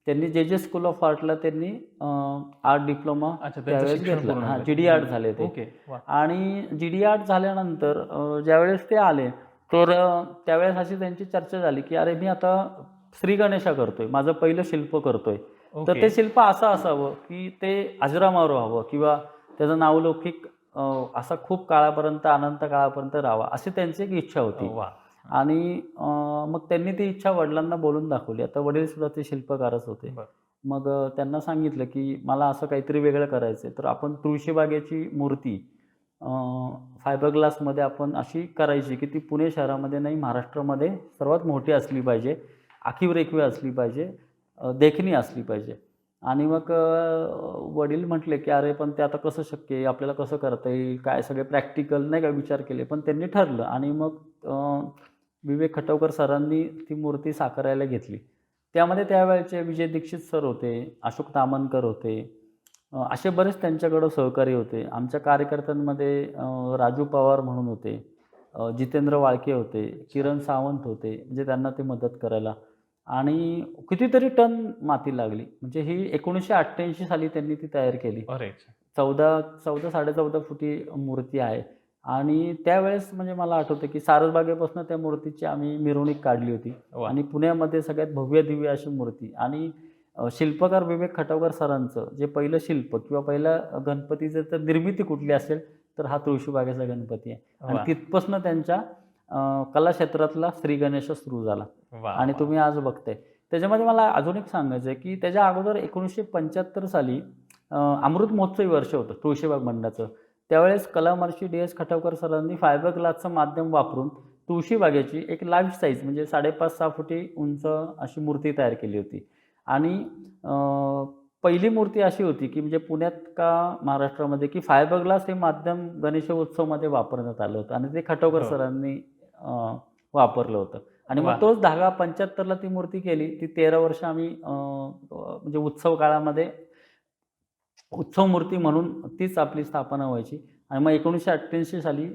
त्यांनी जे स्कूल ऑफ आर्टला त्यांनी आर्ट डिप्लोमा अच्छा, त्यांचं त्यावेळेस शिक्षण घेतला. पूर्ण हां, झालं. GD आर्ट झाले ते. ओके. वाह! आणि GD आर्ट झाल्यानंतर ज्यावेळेस ते आले, तर त्यावेळेस अशी त्यांची चर्चा झाली, की अरे मी आता श्री गणेशा करतोय, माझं पहिलं शिल्प करतोय. तर ओके. ते शिल्प असं असावं, की ते अजरामर व्हावं किंवा त्याचा नावलौकिक असा खूप काळापर्यंत, अनंत काळापर्यंत राहावा, अशी त्यांची एक इच्छा होती. वाह! आणि मग त्यांनी ती इच्छा वडिलांना बोलून दाखवली. आता वडील सुद्धा ते शिल्पकारच होते. बरं. मग त्यांना सांगितलं, की मला असं काहीतरी वेगळं करायचं आहे. तर आपण तुळशीबागेची मूर्ती फायबर ग्लासमध्ये आपण अशी करायची, की ती पुणे शहरामध्ये नाही, महाराष्ट्रामध्ये सर्वात मोठी असली पाहिजे, आखीव-रेखीव असली पाहिजे, देखणी असली पाहिजे. आणि मग वडील म्हटले, की "अरे, पण ते आता कसं शक्य आहे? आपल्याला कसं करता येईल? काय?" सगळे प्रॅक्टिकल नाही का विचार केले. पण त्यांनी ठरलं आणि मग विवेक खटवकर सरांनी ती मूर्ती साकारायला घेतली. त्यामध्ये त्यावेळचे विजय दीक्षित सर होते, अशोक ताम्हणकर होते. असे बरेच त्यांच्याकडं सहकारी होते. आमच्या कार्यकर्त्यांमध्ये राजू पवार म्हणून होते, जितेंद्र वाळके होते, किरण सावंत होते, म्हणजे त्यांना ते मदत करायला. आणि कितीतरी टन माती लागली. म्हणजे ही 1988 साली त्यांनी ती तयार केली. अरे 14 14.5 फुटी मूर्ती आहे. आणि त्यावेळेस म्हणजे मला आठवतं, की सारसबागेपासून त्या मूर्तीची आम्ही मिरवणूक काढली होती. वा. आणि पुण्यामध्ये सगळ्यात भव्य-दिव्य अशी मूर्ती. आणि शिल्पकार विवेक खटवकर सरांचं जे पहिलं शिल्प किंवा पहिल्या गणपतीचं तर निर्मिती कुठली असेल, तर हा तुळशीबागेचा गणपती आहे. आणि वा. तिथपासून त्यांच्या कला क्षेत्रातला श्री गणेश सुरू झाला. वा आणि वा. तुम्ही आज बघताय. त्याच्यामध्ये मला अजून एक सांगायचं आहे, की त्याच्या अगोदर 1975 साली अमृत महोत्सवी वर्ष होतं तुळशीबाग मंडळाचं. त्यावेळेस कलामहर्षी डी.एस. खटवकर सरांनी फायबर ग्लासचं माध्यम वापरून तुळशीबागेची एक लाईफ साईज म्हणजे 5.5-6 फुटी उंच अशी मूर्ती तयार केली होती. आणि पहिली मूर्ती अशी होती, की म्हणजे पुण्यात का महाराष्ट्रामध्ये, की फायबर ग्लास हे माध्यम गणेशोत्सवमध्ये वापरण्यात आलं होतं आणि ते खटवकर हो. सरांनी वापरलं होतं. आणि वा. मग तोच धागा 75ला ती मूर्ती केली. ती 13 वर्ष आम्ही म्हणजे उत्सव काळामध्ये उत्सव मूर्ती म्हणून तीच आपली स्थापना व्हायची. आणि मग 1988 साली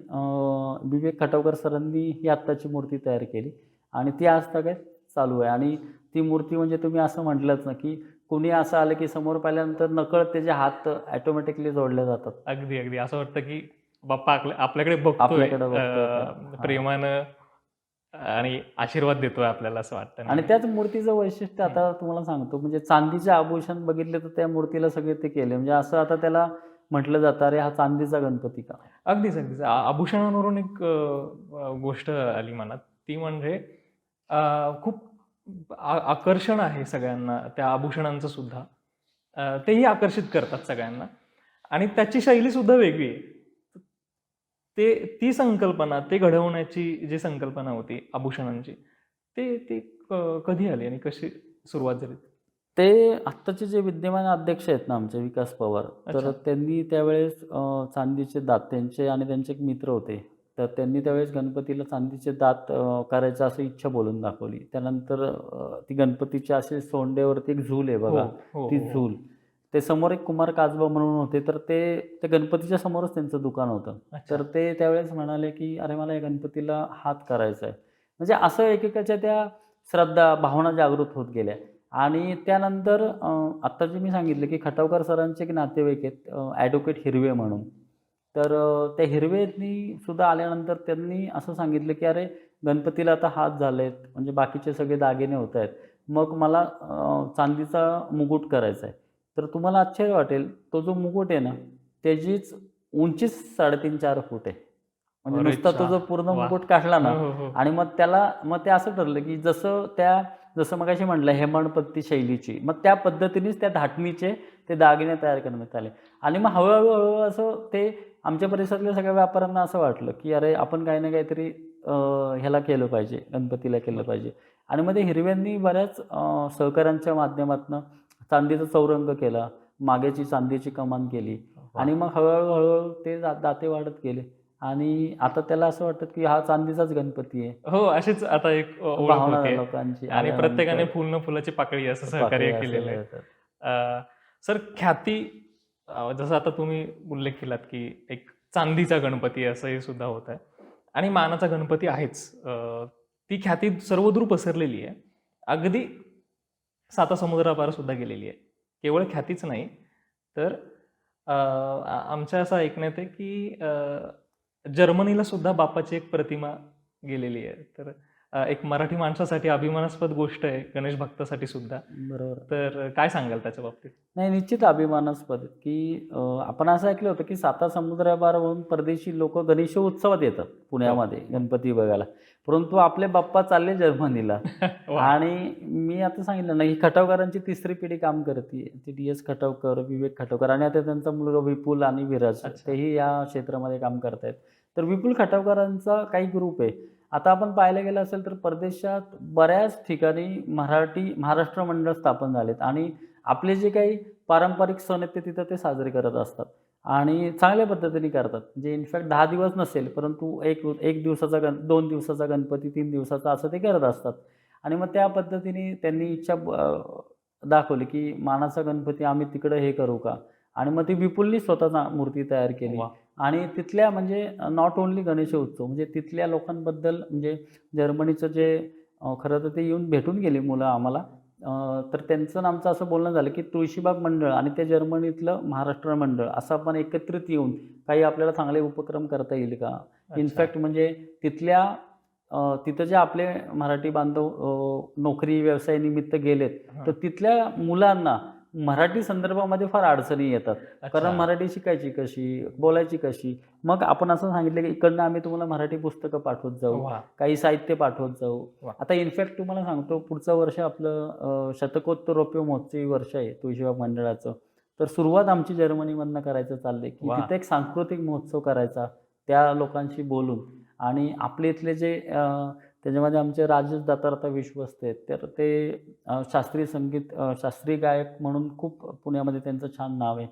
विवेक खटवकर सरांनी ही आत्ताची मूर्ती तयार केली आणि ती आज तागायत चालू आहे. आणि ती मूर्ती म्हणजे तुम्ही असं म्हटलंच ना, की कुणी असं आलं, की समोर पाहिल्यानंतर नकळत त्याचे हात ऑटोमॅटिकली जोडले जातात. अगदी अगदी असं वाटतं की बाप्पा आपल्याकडे बघतोय, आपल्याकडे बघतोय तर. हां. प्रेमानं आणि आशीर्वाद देतोय आपल्याला असं वाटतं आणि नेहमी. त्याच मूर्तीचं वैशिष्ट्य आता तुम्हाला सांगतो, म्हणजे चांदीचे आभूषण बघितले तर त्या मूर्तीला सगळे ते केले. म्हणजे असं आता त्याला म्हटलं जातं, "अरे, हा चांदीचा गणपती का?" अगदीच अगदीच आभूषणांवरून एक गोष्ट आली मनात, ती म्हणजे खूप आकर्षण आहे सगळ्यांना त्या आभूषणांचं सुद्धा. तेही आकर्षित करतात सगळ्यांना आणि त्याची शैली सुद्धा वेगळी आहे. ती संकल्पना, ते घडवण्याची जी संकल्पना होती आभूषणांची, ते ते कधी आली आणि कशी सुरुवात झाली? ते आत्ताचे जे विद्यमान अध्यक्ष आहेत ना आमचे विकास पवार, तर अच्छा. त्यांनी त्यावेळेस चांदीचे दात त्यांचे आणि त्यांचे एक मित्र होते. तर त्यांनी त्यावेळेस गणपतीला चांदीचे दात करायचं असं इच्छा बोलून दाखवली. त्यानंतर ती गणपतीच्या असे सोंडेवरती एक झूल आहे हो, बघा, हो, ती हो, हो. झूल. ते समोर एक कुमार काजबा म्हणून होते, तर ते गणपतीच्या समोरच त्यांचं दुकान होतं. अच्छा. तर ते त्यावेळेस म्हणाले, की "अरे, मला या गणपतीला हात करायचा आहे." म्हणजे असं एकेकाच्या त्या श्रद्धा, भावना जागृत होत गेल्या. आणि त्यानंतर आत्ता जे मी सांगितलं, की खटावकर सरांचे एक नातेवाईक आहेत ॲडव्होकेट हिरवे म्हणून. तर त्या हिरवेंनी सुद्धा आल्यानंतर त्यांनी असं सांगितलं, की "अरे, गणपतीला आता हात झालेत, म्हणजे बाकीचे सगळे दागिने होत आहेत. मग मला चांदीचा मुकुट करायचा आहे." तर तुम्हाला आश्चर्य वाटेल, तो जो मुकुट आहे ना, त्याचीच उंचीच 3.5-4 फूट आहे. म्हणजे नुसता तो अरेच्चा! जो पूर्ण वाह! मुकुट काढला हो, ना, हो, हो. आणि मग ते असं ठरलं, की जसं मगाशी म्हटलं हेमाडपंती शैलीची, मग त्या पद्धतीनेच त्या धाटणीचे ते दागिने तयार करण्यात आले. आणि मग हळू-हळू असं ते आमच्या परिसरातल्या सगळ्या व्यापाऱ्यांना असं वाटलं, की अरे, आपण काही ना काहीतरी ह्याला केलं पाहिजे, गणपतीला केलं बरं. पाहिजे. आणि मग ते हिरव्यांनी बऱ्याच सहकाऱ्यांच्या माध्यमातनं चांदीचा चौरंग केला, मागेची चांदीची कमान केली. वाह! आणि मग हळू ते दाते वाढत गेले. आणि आता त्याला असं वाटतं, की हा चांदीचाच गणपती आहे. हो, अशीच आता एक ओळख भावना होते लोकांची आणि प्रत्येकाने आल्यानंतर फुल न फुलाची पाकळी असं सहकार्य पाकळी असं केलेलं आहे. करतात. सर ख्याती जसं आता तुम्ही उल्लेख केलात, की एक चांदीचा गणपती असंही सुद्धा होत आहे आणि मानाचा गणपती आहेच. ती ख्याती सर्वदूर पसरलेली आहे. अगदी सातासमुद्रापार सुद्धा गेलेली आहे. केवळ ख्यातीच नाही, तर आमच्या असं ऐकण्यात आहे, की जर्मनीला सुद्धा बाप्पाची एक प्रतिमा गेलेली आहे. तर एक मराठी माणसासाठी अभिमानास्पद गोष्ट आहे, गणेश भक्तासाठी सुद्धा. बरोबर. तर काय सांगाल त्याच्या बाबतीत? नाही, निश्चित अभिमानास्पद की आपण असं ऐकलं होतं की 7 समुद्रापारहून परदेशी लोक गणेशोत्सवात येतात पुण्यामध्ये गणपती बघायला. परंतु आपले बाप्पा चालले जर्मनीला. वा. आणि मी आता सांगितलं ना, ही खटावकरांची तिसरी पिढी काम करते. ती डी.एस. खटावकर, विवेक खटावकर आणि आता त्यांचा मुलगा विपुल आणि विराज अच्छा. तेही या क्षेत्रामध्ये काम करतायत. तर विपुल खटावकरांचा काही ग्रुप आहे. आता आपण पाहायला गेलं असेल तर परदेशात बऱ्याच ठिकाणी महाराष्ट्र मंडळ स्थापन झालेत आणि आपले जे काही पारंपरिक सण आहेत ते तिथं ते साजरे करत असतात आणि चांगल्या पद्धतीने करतात. म्हणजे इनफॅक्ट 10 दिवस नसेल, परंतु एक दिवसाचा 2 दिवसाचा गणपती, 3 दिवसाचा असं ते करत असतात. आणि मग त्या पद्धतीने त्यांनी इच्छा दाखवली, की मानाचा गणपती आम्ही तिकडं हे करू का? आणि मग ती विपुलनी स्वतः मूर्ती तयार केली. वा. आणि तिथल्या म्हणजे नॉट ओन्ली गणेशोत्सव म्हणजे तिथल्या लोकांबद्दल म्हणजे जर्मनीचं जे खरं तर ते येऊन भेटून गेली मुलं आम्हाला. तर त्यांचं आणि आमचं असं बोलणं झालं, की तुळशीबाग मंडळ आणि त्या जर्मनीतलं महाराष्ट्र मंडळ असं आपण एकत्रित येऊन काही आपल्याला चांगले उपक्रम करता येईल का? अच्छा. इनफॅक्ट म्हणजे तिथं जे आपले मराठी बांधव नोकरी व्यवसाय निमित्त गेलेत, हां. तर तिथल्या मुलांना मराठी संदर्भामध्ये फार अडचणी येतात. अच्छा. कारण मराठी शिकायची कशी, बोलायची कशी? मग आपण असं सांगितलं, की इकडनं आम्ही तुम्हाला मराठी पुस्तकं पाठवत जाऊ, वा. काही साहित्य पाठवत जाऊ. वा. आता इनफॅक्ट तुम्हाला सांगतो, पुढचं वर्ष आपलं शतकोत्तरोपी महोत्सवी वर्ष आहे तुळशीबाग मंडळाचं. तर सुरुवात आमची जर्मनीमधनं करायचं चाललंय, की वा. तिथे एक सांस्कृतिक महोत्सव करायचा त्या लोकांशी बोलून. आणि आपले इथले जे त्याच्यामध्ये आमचे राजेश दातारता विश्वस्त आहेत, तर ते शास्त्रीय संगीत शास्त्रीय गायक म्हणून खूप पुण्यामध्ये त्यांचं छान नाव आहे.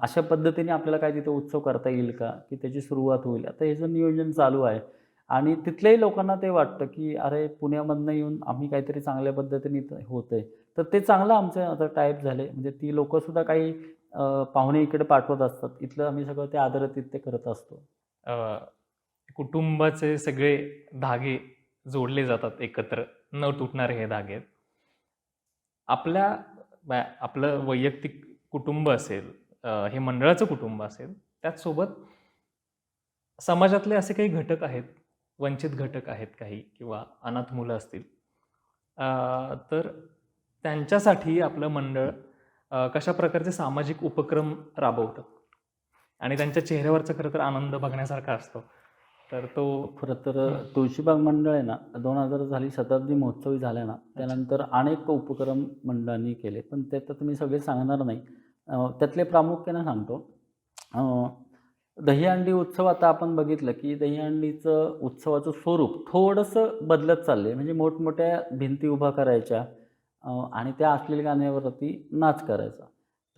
अशा पद्धतीने आपल्याला काय तिथं उत्सव करता येईल का, की त्याची सुरुवात होईल. आता ह्याचं नियोजन चालू आहे आणि तिथल्याही लोकांना ते वाटतं, की अरे पुण्यामधनं येऊन आम्ही काहीतरी चांगल्या पद्धतीने इथं होतंय. तर ते चांगलं आमचं आता टायप झाले. म्हणजे ती लोकंसुद्धा काही पाहुणे इकडे पाठवत असतात. इथलं आम्ही सगळं ते आदरातिथ्य करत असतो. अ, कुटुंबाचे सगळे धागे जोडले जातात एकत्र, न तुटणारे हे धागे आहेत. आपलं वैयक्तिक कुटुंब असेल, हे मंडळाचं कुटुंब असेल, त्याचसोबत समाजातले असे काही घटक आहेत, वंचित घटक आहेत काही किंवा अनाथ मुलं असतील. तर त्यांच्यासाठी आपलं मंडळ कशा प्रकारचे सामाजिक उपक्रम राबवतं आणि त्यांच्या चेहऱ्यावरचा खरं तर आनंद बघण्यासारखा असतो. तर तो खरं तर तुळशीबाग मंडळ आहे ना, 2000 झाली शताब्दी महोत्सवी झाला ना, त्यानंतर अनेक उपक्रम मंडळांनी केले. पण ते तर तुम्ही सगळे सांगणार नाही. त्यातले प्रामुख्याने सांगतो. अ, दहीहंडी उत्सव आता आपण बघितलं, की दहीहंडीचं उत्सवाचं स्वरूप थोडंसं बदलत चाललंय. म्हणजे मोठमोठ्या भिंती उभा करायच्या आणि त्या अश्लील गाण्यावरती नाच करायचा.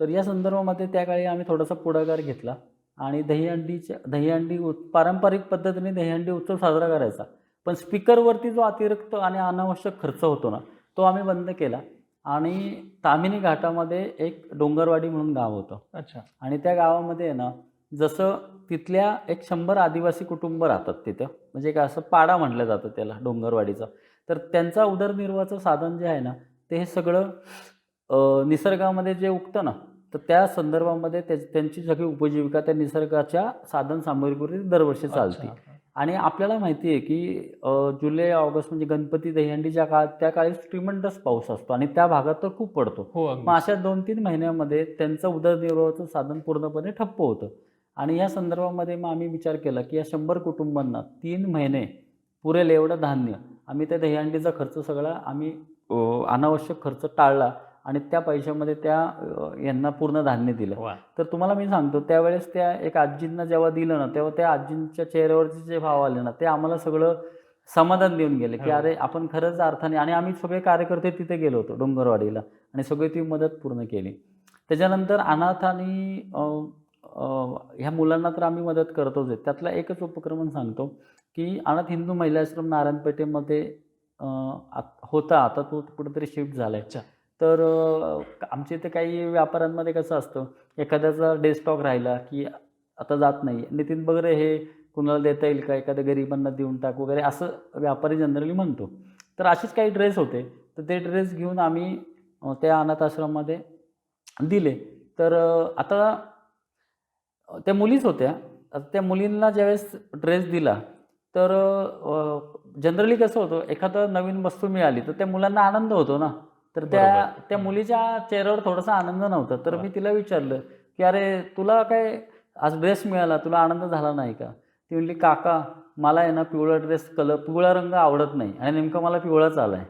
तर या संदर्भामध्ये त्या काळी आम्ही थोडासा पुढाकार घेतला आणि पारंपरिक पद्धतीने दहीहंडी उत्सव साजरा करायचा. पण स्पीकरवरती जो अतिरिक्त आणि अनावश्यक खर्च होतो ना, तो आम्ही बंद केला आणि ताम्हिणी घाटामध्ये एक डोंगरवाडी म्हणून गाव होतं. अच्छा. आणि त्या गावामध्ये आहे ना, जसं तिथल्या एक 100 आदिवासी कुटुंब राहतात तिथं. म्हणजे एक असं पाडा म्हटलं जातं त्याला डोंगरवाडीचा. तर त्यांचा उदरनिर्वाहाचं साधन जे आहे ना, ते हे सगळं निसर्गामध्ये जे उगतं ना, तर त्या संदर्भामध्ये त्यांची सगळी उपजीविका त्या निसर्गाच्या साधनसामुग्रीवर दरवर्षी चालते. अच्छा. आणि आपल्याला माहिती आहे, की जुलै, ऑगस्ट म्हणजे गणपती दहीहंडीच्या काळात त्या काळी ट्रिमेंडस पाऊस असतो आणि त्या भागात तर खूप पडतो. हो, मग अगदी. अशा 2-3 महिन्यामध्ये त्यांचं उदरनिर्वाहाचं साधन पूर्णपणे ठप्प होतं. आणि या संदर्भामध्ये मग आम्ही विचार केला, की या 100 कुटुंबांना 3 महिने पुरेल एवढं धान्य आम्ही त्या दहीहंडीचा खर्च सगळा आम्ही अनावश्यक खर्च टाळला आणि त्या पैशामध्ये यांना पूर्ण धान्य दिलं. वा. तर तुम्हाला मी सांगतो त्यावेळेस त्या एक आजींना जेव्हा दिलं ना, तेव्हा त्या आजींच्या चेहऱ्यावरचे जे भाव आले ना, ते आम्हाला सगळं समाधान देऊन गेले, की हो. अरे आपण खरंच अर्थाने आणि आम्ही सगळे कार्यकर्ते तिथे गेलो होतो डोंगरवाडीला आणि सगळी ती मदत पूर्ण केली. त्याच्यानंतर अनाथ आणि ह्या मुलांना तर आम्ही मदत करतोच आहे. त्यातला एकच उपक्रम सांगतो, की अनाथ हिंदू महिला आश्रम नारायणपेठेमध्ये होता. आता तो कुठेतरी शिफ्ट झाला आहे. अच्छा. तर आमच्या इथे काही व्यापाऱ्यांमध्ये कसं असतं, एखाद्याचा डे स्टॉक राहिला, की आता जात नाही. नितीन बघ रे, हे कुणाला देता येईल का? एखाद्या गरिबांना देऊन टाक वगैरे असं व्यापारी जनरली म्हणतो. तर असेच काही ड्रेस होते. तर ते ड्रेस घेऊन आम्ही त्या अनाथ आश्रमामध्ये दिले. तर आता त्या मुलीच होत्या. आता त्या मुलींना ज्यावेळेस ड्रेस दिला, तर जनरली कसं होतं, एखादं नवीन वस्तू मिळाली तर त्या मुलांना आनंद होतो ना, तर बरोबर. त्या मुलीच्या चेहऱ्यावर थोडासा आनंद नव्हता. तर मी तिला विचारलं, की "अरे, तुला काय आज ड्रेस मिळाला, तुला आनंद झाला नाही का?" ती म्हणाली, "काका, मला आहे ना पिवळा रंग आवडत नाही आणि नेमका मला पिवळाच आला आहे."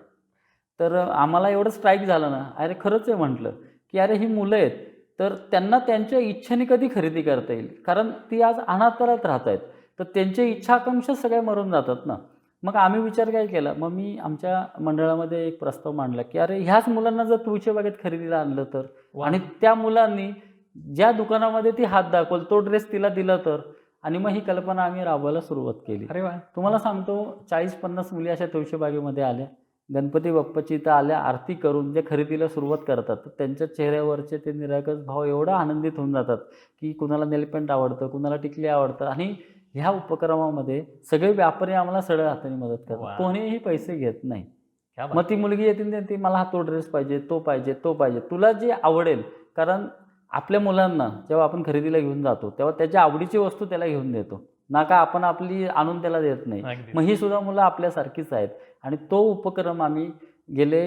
तर आम्हाला एवढं स्ट्राईक झालं ना, "अरे खरंच आहे," म्हटलं, की "अरे ही मुलं आहेत, तर त्यांना त्यांच्या इच्छेने कधी खरेदी करता येईल? कारण ती आज अनाथालयात राहत आहेत. तर त्यांच्या इच्छा आकांक्षा सगळ्या मरून जातात ना." मग आम्ही विचार काय केला, मग मी आमच्या मंडळामध्ये एक प्रस्ताव मांडला, की "अरे ह्याच मुलांना जर तुळशीच्या बागेत खरेदीला आणलं तर? वा. आणि त्या मुलांनी ज्या दुकानामध्ये ती हात दाखवल, तो ड्रेस तिला दिला तर?" आणि मग ही कल्पना आम्ही राबवायला सुरुवात केली. अरे वा. तुम्हाला सांगतो 40-50 मुली अशा तुळशी बागेमध्ये आल्या. गणपती बाप्पाची इथं आल्या, आरती करून जे खरेदीला सुरुवात करतात, तर त्यांच्या चेहऱ्यावरचे ते निरागस भाव एवढा आनंदित होऊन जातात, की कुणाला नेलपेंट आवडतं, कुणाला टिकली आवडतं आणि ह्या उपक्रमामध्ये सगळे व्यापारी आम्हाला सढळ हाताने मदत वा. करतात. कोणीही पैसे घेत नाही. क्या बात. मग ती मुलगी येते आणि ती मला हा तो ड्रेस पाहिजे, तो पाहिजे, तो पाहिजे. तुला जे आवडेल, कारण आपल्या मुलांना जेव्हा आपण खरेदीला घेऊन जातो, तेव्हा त्याच्या आवडीची वस्तू त्याला घेऊन देतो. ना का आपण आपली आणून त्याला देत नाही. अगदीच. मग ही सुद्धा मुलं आपल्यासारखीच आहेत आणि तो उपक्रम आम्ही गेले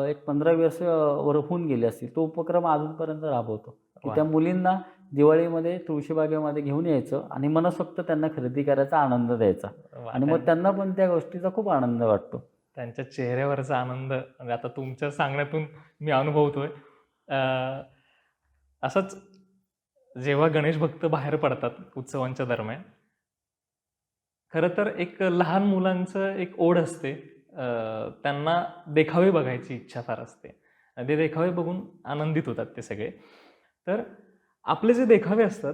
एक 15 वर्ष वर होऊन गेली असतील. तो उपक्रम अजूनपर्यंत राबवतो, की वा. त्या मुलींना दिवाळीमध्ये तुळशीबागेमध्ये घेऊन यायचं आणि मनसोक्त त्यांना खरेदी करायचा आनंद द्यायचा वा. आणि मग त्यांना पण त्या गोष्टीचा खूप आनंद वाटतो. त्यांच्या चेहऱ्यावरचा आनंद म्हणजे आता तुमच्या सांगण्यातून मी अनुभवतोय. असंच जेव्हा गणेश भक्त बाहेर पडतात उत्सवांच्या दरम्यान, खरं तर एक लहान मुलांचं एक ओढ असते. त्यांना देखावे बघायची इच्छा फार असते. आणि ते देखावे बघून आनंदित होतात ते सगळे. तर आपले जे देखावे असतात,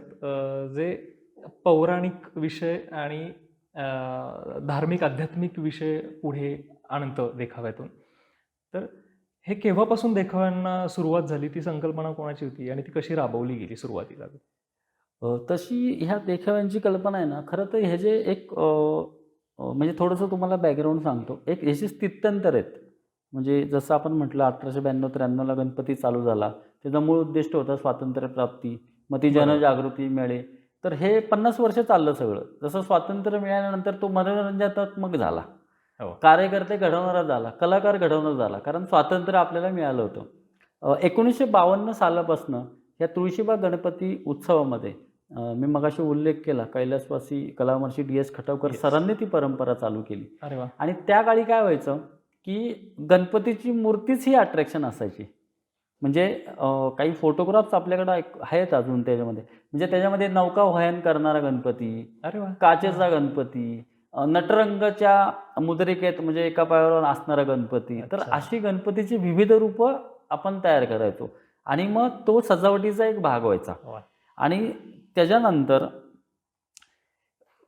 जे पौराणिक विषय आणि धार्मिक आध्यात्मिक विषय पुढे आणतं देखाव्यातून. तर हे केव्हापासून देखाव्यांना सुरुवात झाली? ती संकल्पना कोणाची होती आणि ती कशी राबवली गेली सुरुवातीला? तशी ह्या देखाव्यांची कल्पना आहे ना, खरं तर हे जे एक म्हणजे थोडंसं तुम्हाला बॅकग्राऊंड सांगतो. एक ह्याची स्थित्यंतर आहेत. म्हणजे जसं आपण म्हटलं 1892-93ला गणपती चालू झाला. त्याचा मूळ उद्दिष्ट होता स्वातंत्र्यप्राप्ती. मग ती बरोबर. जनजागृती मिळे. तर हे 50 वर्ष चाललं सगळं. जसं स्वातंत्र्य मिळाल्यानंतर तो मनोरंजनात्मक झाला. हो. कार्यकर्ते घडवणारा झाला, कलाकार घडवणारा झाला. कारण स्वातंत्र्य आपल्याला मिळालं होतं. 1952 सालापासनं या तुळशीबाग गणपती उत्सवामध्ये मी मगाशी उल्लेख केला कैलासवासी कलामहर्षी डी.एस. खटवकर Yes. सरांनी ती परंपरा चालू केली. अरे वा. आणि त्या काळी काय व्हायचं, की गणपतीची मूर्तीच ही अट्रॅक्शन असायची. म्हणजे काही फोटोग्राफ्स आपल्याकडे आहेत अजून त्याच्यामध्ये. म्हणजे त्याच्यामध्ये नौकावहन करणारा गणपती, अरे वा. काचेचा गणपती, नटरंगाच्या मुद्रिकेत म्हणजे एका पायावर असणारा गणपती. तर अच्छा. अशी गणपतीची विविध रूपं आपण तयार करायचो आणि मग तो सजावटीचा एक भाग व्हायचा. वा. आणि त्याच्यानंतर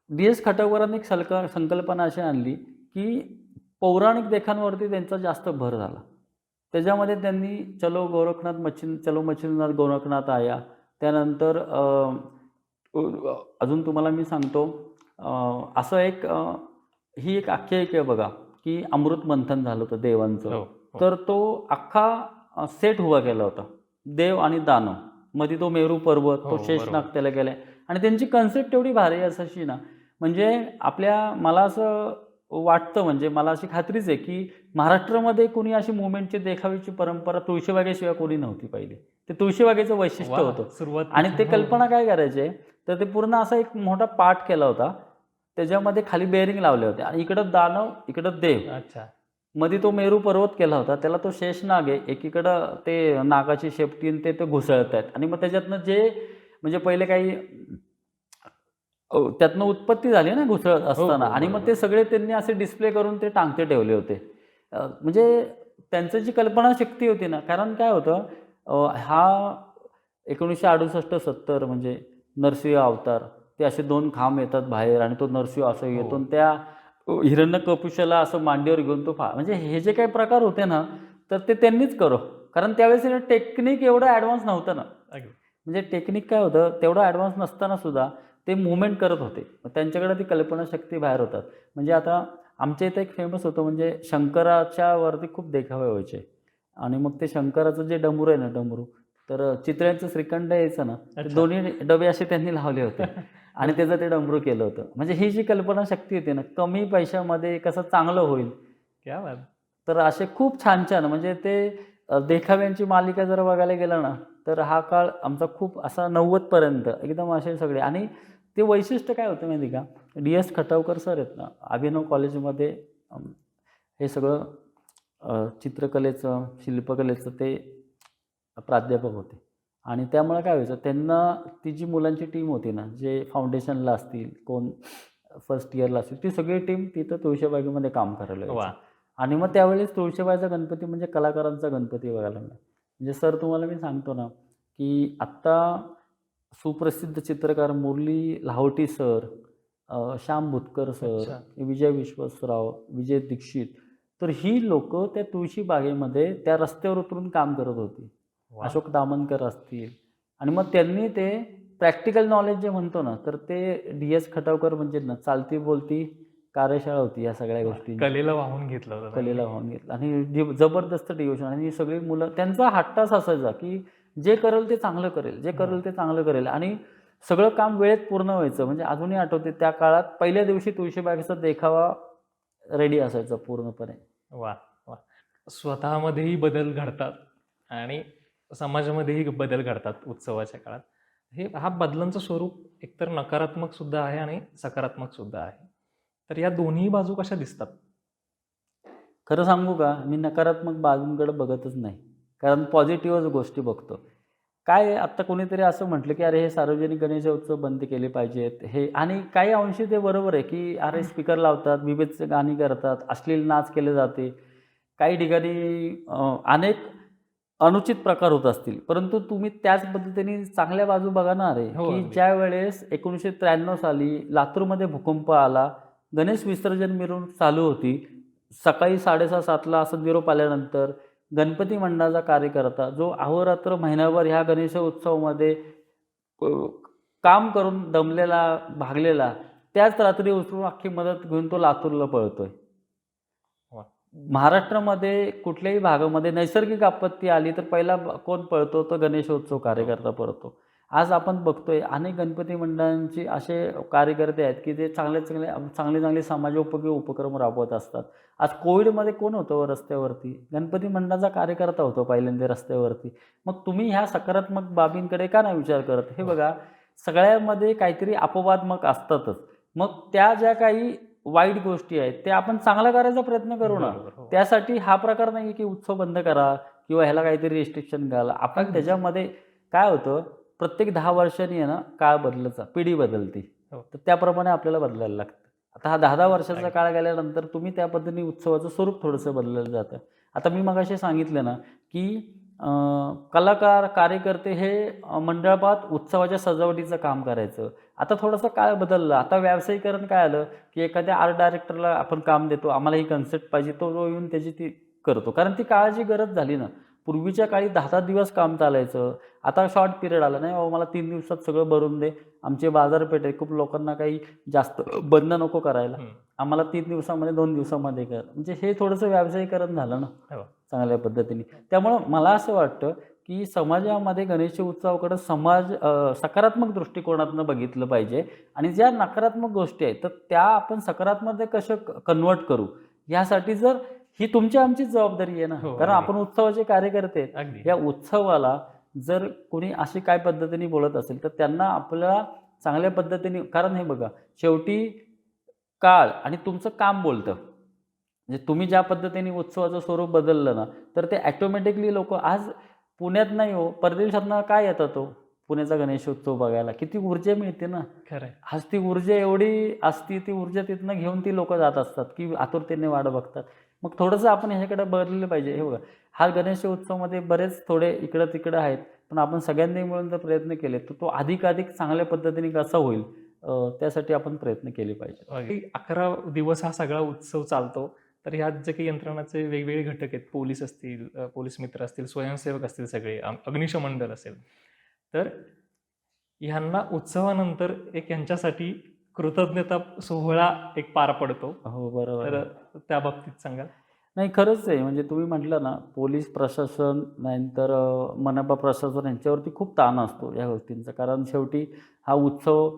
डी.एस. खटवकरांनी एक संकल्पना अशी आणली, की पौराणिक देखांवरती त्यांचा जास्त भर झाला. त्याच्यामध्ये त्यांनी चलो मच्छिंद्रनाथ गोरखनाथ आया. त्यानंतर अजून तुम्हाला मी सांगतो, असं एक ही एक आख्यायिका आहे बघा, की अमृत मंथन झालं होतं देवांचं. हो, हो. तर तो अख्खा सेट उभा केला होता. देव आणि दानव. मध्ये तो मेरू पर्वत, हो, तो शेषनाग बरोबर. त्याला केलाय आणि त्यांची कन्सेप्ट एवढी भारी असायची ना, म्हणजे मला असं वाटतं, म्हणजे मला अशी खात्रीच आहे, की महाराष्ट्रामध्ये कोणी अशी मुवमेंटची देखाव्याची परंपरा तुळशीबागेशिवाय कोणी नव्हती पहिली. ते तुळशीबागेचं वैशिष्ट्य वा. होतं. सुरुवात आणि ते हो. कल्पना काय करायचे, तर ते पूर्ण असा एक मोठा पाट केला होता. त्याच्यामध्ये खाली बेअरिंग लावले होते आणि इकडं दानव, इकडं देव. अच्छा. मध्ये तो मेरू पर्वत केला होता. त्याला तो शेषनाग आहे. एकीकडं ते नागाची शेपटी आणि ते घुसळत आहेत आणि मग त्याच्यातनं जे म्हणजे पहिले काही त्यातनं उत्पत्ती झाली ना घुसळत असताना आणि मग ते सगळे त्यांनी असे डिस्प्ले करून ते टांगते ठेवले होते. म्हणजे त्यांचं जी कल्पनाशक्ती होती ना, कारण काय होतं, हा 1968-70 म्हणजे नरसिंह अवतार. ते असे 2 खांब येतात बाहेर आणि तो नरसिंह असं येतो आणि त्या हिरण्यकशिपूला असं मांडीवर घेऊन तो म्हणजे हे जे काही प्रकार होते ना, तर ते त्यांनीच कारण त्यावेळेस टेक्निक एवढं ॲडव्हान्स नव्हतं ना. अगदी. म्हणजे टेक्निक काय होतं, तेवढं ॲडव्हान्स नसताना सुद्धा ते मूव्हमेंट करत होते. मग त्यांच्याकडे ती कल्पनाशक्ती बाहेर होतात. म्हणजे आता आमच्या इथं एक फेमस होतं, म्हणजे शंकराच्या वरती खूप देखावे व्हायचे आणि मग ते शंकराचं जे डमरू आहे ना, तर चितळ्यांचं श्रीखंड यायचं ना, ते अच्छा. दोन्ही डबे असे त्यांनी लावले होते आणि त्याचं ते डमरू केलं होतं. म्हणजे ही जी कल्पनाशक्ती होती ना, कमी पैशामध्ये कसं चांगलं होईल, क्या बात. तर असे खूप छान-छान म्हणजे ते देखाव्यांची मालिका जर बघायला गेलं ना, तर हा काळ आमचा खूप असा 90 पर्यंत एकदम असे सगळे आणि ते वैशिष्ट्य काय होतं माहिती आहे का? डी.एस. खटावकर सर आहेत ना, अभिनव कॉलेजमध्ये हे सगळं चित्रकलेचं, शिल्पकलेचं ते प्राध्यापक होते आणि त्यामुळे काय व्हायचं त्यांना ती जी मुलांची टीम होती ना, जे फाउंडेशनला असतील, कोण फर्स्ट इयरला असतील, ती सगळी टीम तिथं तुळशीबागेमध्ये काम करायला वा. यायची. आणि मग त्यावेळेस तुळशीबाईचा गणपती म्हणजे कलाकारांचा गणपती बघायला मिळाला. म्हणजे सर तुम्हाला मी सांगतो ना, की आत्ता सुप्रसिद्ध चित्रकार मुरली लाहोटी सर, श्याम भुतकर सर, अच्छा. विजय विश्वासराव, विजय दीक्षित, तर ही लोकं त्या तुळशीबागेमध्ये त्या रस्त्यावर उतरून काम करत होती. वा. अशोक दामनकर असतील आणि मग त्यांनी ते प्रॅक्टिकल नॉलेज जे म्हणतो ना, तर ते डी.एस. खटावकर म्हणजे ना चालती बोलती कार्यशाळा होती या सगळ्या गोष्टींची. कलेला वाहून घेतलं होतं त्यांनी. कलेला वाहून घेतलं आणि जबरदस्त डिव्होशन आणि ही सगळी मुलं त्यांचा हट्टाच असायचा, की जे करेल ते चांगलं करेल, जे करेल ते चांगलं करेल आणि सगळं काम वेळेत पूर्ण व्हायचं. म्हणजे अजूनही आठवते त्या काळात पहिल्या दिवशी तुळशीबागेचा देखावा रेडी असायचा पूर्णपणे. वा वा. स्वतःमध्येही बदल घडतात आणि समाजामध्येही बदल घडतात उत्सवाच्या काळात. हा बदलांचं स्वरूप एकतर नकारात्मक सुद्धा आहे आणि सकारात्मक सुद्धा आहे. तर या दोन्ही बाजू कशा दिसतात? खरं सांगू का, मी नकारात्मक बाजूंकडे बघतच नाही. कारण पॉझिटिव्हच गोष्टी बघतो. काय आहे, आत्ता कोणीतरी असं म्हटलं, की "अरे, हे सार्वजनिक गणेशोत्सव बंद केले पाहिजेत." हे आणि काही अंशी ते बरोबर आहे, की अरे स्पीकर लावतात, विभिन्न गाणी करतात, अश्लील नाच केले जाते. काही ठिकाणी अनेक अनुचित प्रकार होत असतील. परंतु तुम्ही त्याच पद्धतीने चांगल्या बाजू बघा ना रे, हो, की अगदी. ज्यावेळेस 1993 साली लातूरमध्ये भूकंप आला, गणेश विसर्जन मिरवणूक चालू होती. सकाळी 6:30-7:00ला असं निरोप आल्यानंतर गणपती मंडळाचा कार्यकर्ता जो अहोरात्र महिनाभर ह्या गणेशोत्सवामध्ये अ, काम करून दमलेला, भागलेला, त्याच रात्री उचलून अख्खी मदत घेऊन तो लातूरला पळतोय. वा. महाराष्ट्रामध्ये कुठल्याही भागामध्ये नैसर्गिक आपत्ती आली तर पहिला कोण पळतो? तर गणेशोत्सव कार्यकर्ता पळतो. आज आपण बघतोय अनेक गणपती मंडळांचे असे कार्यकर्ते आहेत, की जे चांगले-चांगले समाजोपयोगी उपक्रम राबवत असतात. आज कोविडमध्ये कोण होतं हो रस्त्यावरती? गणपती मंडळाचा कार्यकर्ता होतो पहिल्यांदा रस्त्यावरती. मग तुम्ही ह्या सकारात्मक बाबींकडे का नाही विचार करत? हे हो. बघा, सगळ्यामध्ये काहीतरी अपवाद असतातच. मग त्या ज्या काही वाईट गोष्टी आहेत, त्या आपण चांगला करायचा प्रयत्न करू ना. बरोबर. हो. त्यासाठी हा प्रकार नाही की उत्सव बंद करा किंवा ह्याला काहीतरी रिस्ट्रिक्शन घाला. आपण अगदीच. त्याच्यामध्ये काय होतं, प्रत्येक 10 वर्षांनी आहे ना, काळ बदलत पिढी बदलते. हो. तर त्याप्रमाणे आपल्याला बदलायला लागतं. आता हा 10-10 वर्षाचा अगदी. काळ गेल्यानंतर तुम्ही त्या पद्धतीने उत्सवाचं स्वरूप थोडंसं बदललं जातं. आता मी मगाशी सांगितलं ना, की कलाकार, कार्यकर्ते हे मंडळात उत्सवाच्या सजावटीचं काम करायचं. आता थोडासा काळ बदलला. आता व्यावसायीकरण काय आलं, की एखाद्या आर्ट डायरेक्टरला आपण काम देतो, आम्हाला ही कन्सेप्ट पाहिजे, तो येऊन त्याची ती करतो. कारण ती काळाची गरज झाली ना. पूर्वीच्या काळी 10-10 दिवस काम चालायचं. आता शॉर्ट पिरियड आला, नाही बाबा मला 3 दिवसात सगळं भरून दे. आमची बाजारपेठ आहे, खूप लोकांना काही जास्त बंद नको करायला. आम्हाला 3 दिवसामध्ये 2 दिवसामध्ये कर. म्हणजे हे थोडंसं व्यावसायीकरण झालं ना हो. चांगल्या पद्धतीने. त्यामुळं मला असं वाटतं, की समाजामध्ये गणेश उत्सवाकडे सकारात्मक दृष्टिकोनातून बघितलं पाहिजे आणि ज्या नकारात्मक गोष्टी आहेत, तर त्या आपण सकारात्मक कशा कन्व्हर्ट करू, यासाठी जर ही तुमची आमचीच जबाबदारी आहे ना. हो, कारण अगदी. आपण उत्सवाचे कार्यकर्ते आहेत. अगदी. या उत्सवाला जर कोणी अशी काय पद्धतीने बोलत असेल, तर त्यांना आपल्याला चांगल्या पद्धतीने कारण हे बघा, शेवटी काळ आणि तुमचं काम बोलतं. म्हणजे तुम्ही ज्या पद्धतीने उत्सवाचं स्वरूप बदललं ना, तर ते ऑटोमॅटिकली लोकं आज पुण्यात नाही हो, परदेशातनं काय येतात हो, पुण्याचा गणेशोत्सव बघायला. किती ऊर्जा मिळते ना. खरं आहे. आज ती ऊर्जा एवढी असती, ती ऊर्जा तिथनं घेऊन ती लोकं जात असतात, की आतुरतेने वाट बघतात. मग थोडंसं आपण ह्याच्याकडे बदललं पाहिजे. हे बघा, हा गणेशोत्सवामध्ये बरेच थोडे इकडं-तिकडं आहेत, पण आपण सगळ्यांनी मिळून जर प्रयत्न केले, तर तो अधिकाधिक चांगल्या पद्धतीने कसा होईल, त्यासाठी आपण प्रयत्न केले पाहिजेत. अगदी 11 दिवस हा सगळा उत्सव चालतो. तर ह्यात जे काही यंत्रणाचे वेगवेगळे घटक आहेत, पोलीस असतील, पोलीस मित्र असतील, स्वयंसेवक असतील सगळे, अग्निशमन दल असेल. तर ह्यांना उत्सवानंतर एक यांच्यासाठी कृतज्ञता सोहळा एक पार पडतो. हो, बरोबर तर आहे. त्या बाबतीत सांगाल? नाही, खरंच आहे. म्हणजे तुम्ही म्हटलं ना, पोलीस प्रशासन, नंतर मनपा प्रशासन यांच्यावरती खूप ताण असतो या गोष्टींचा. कारण शेवटी हा उत्सव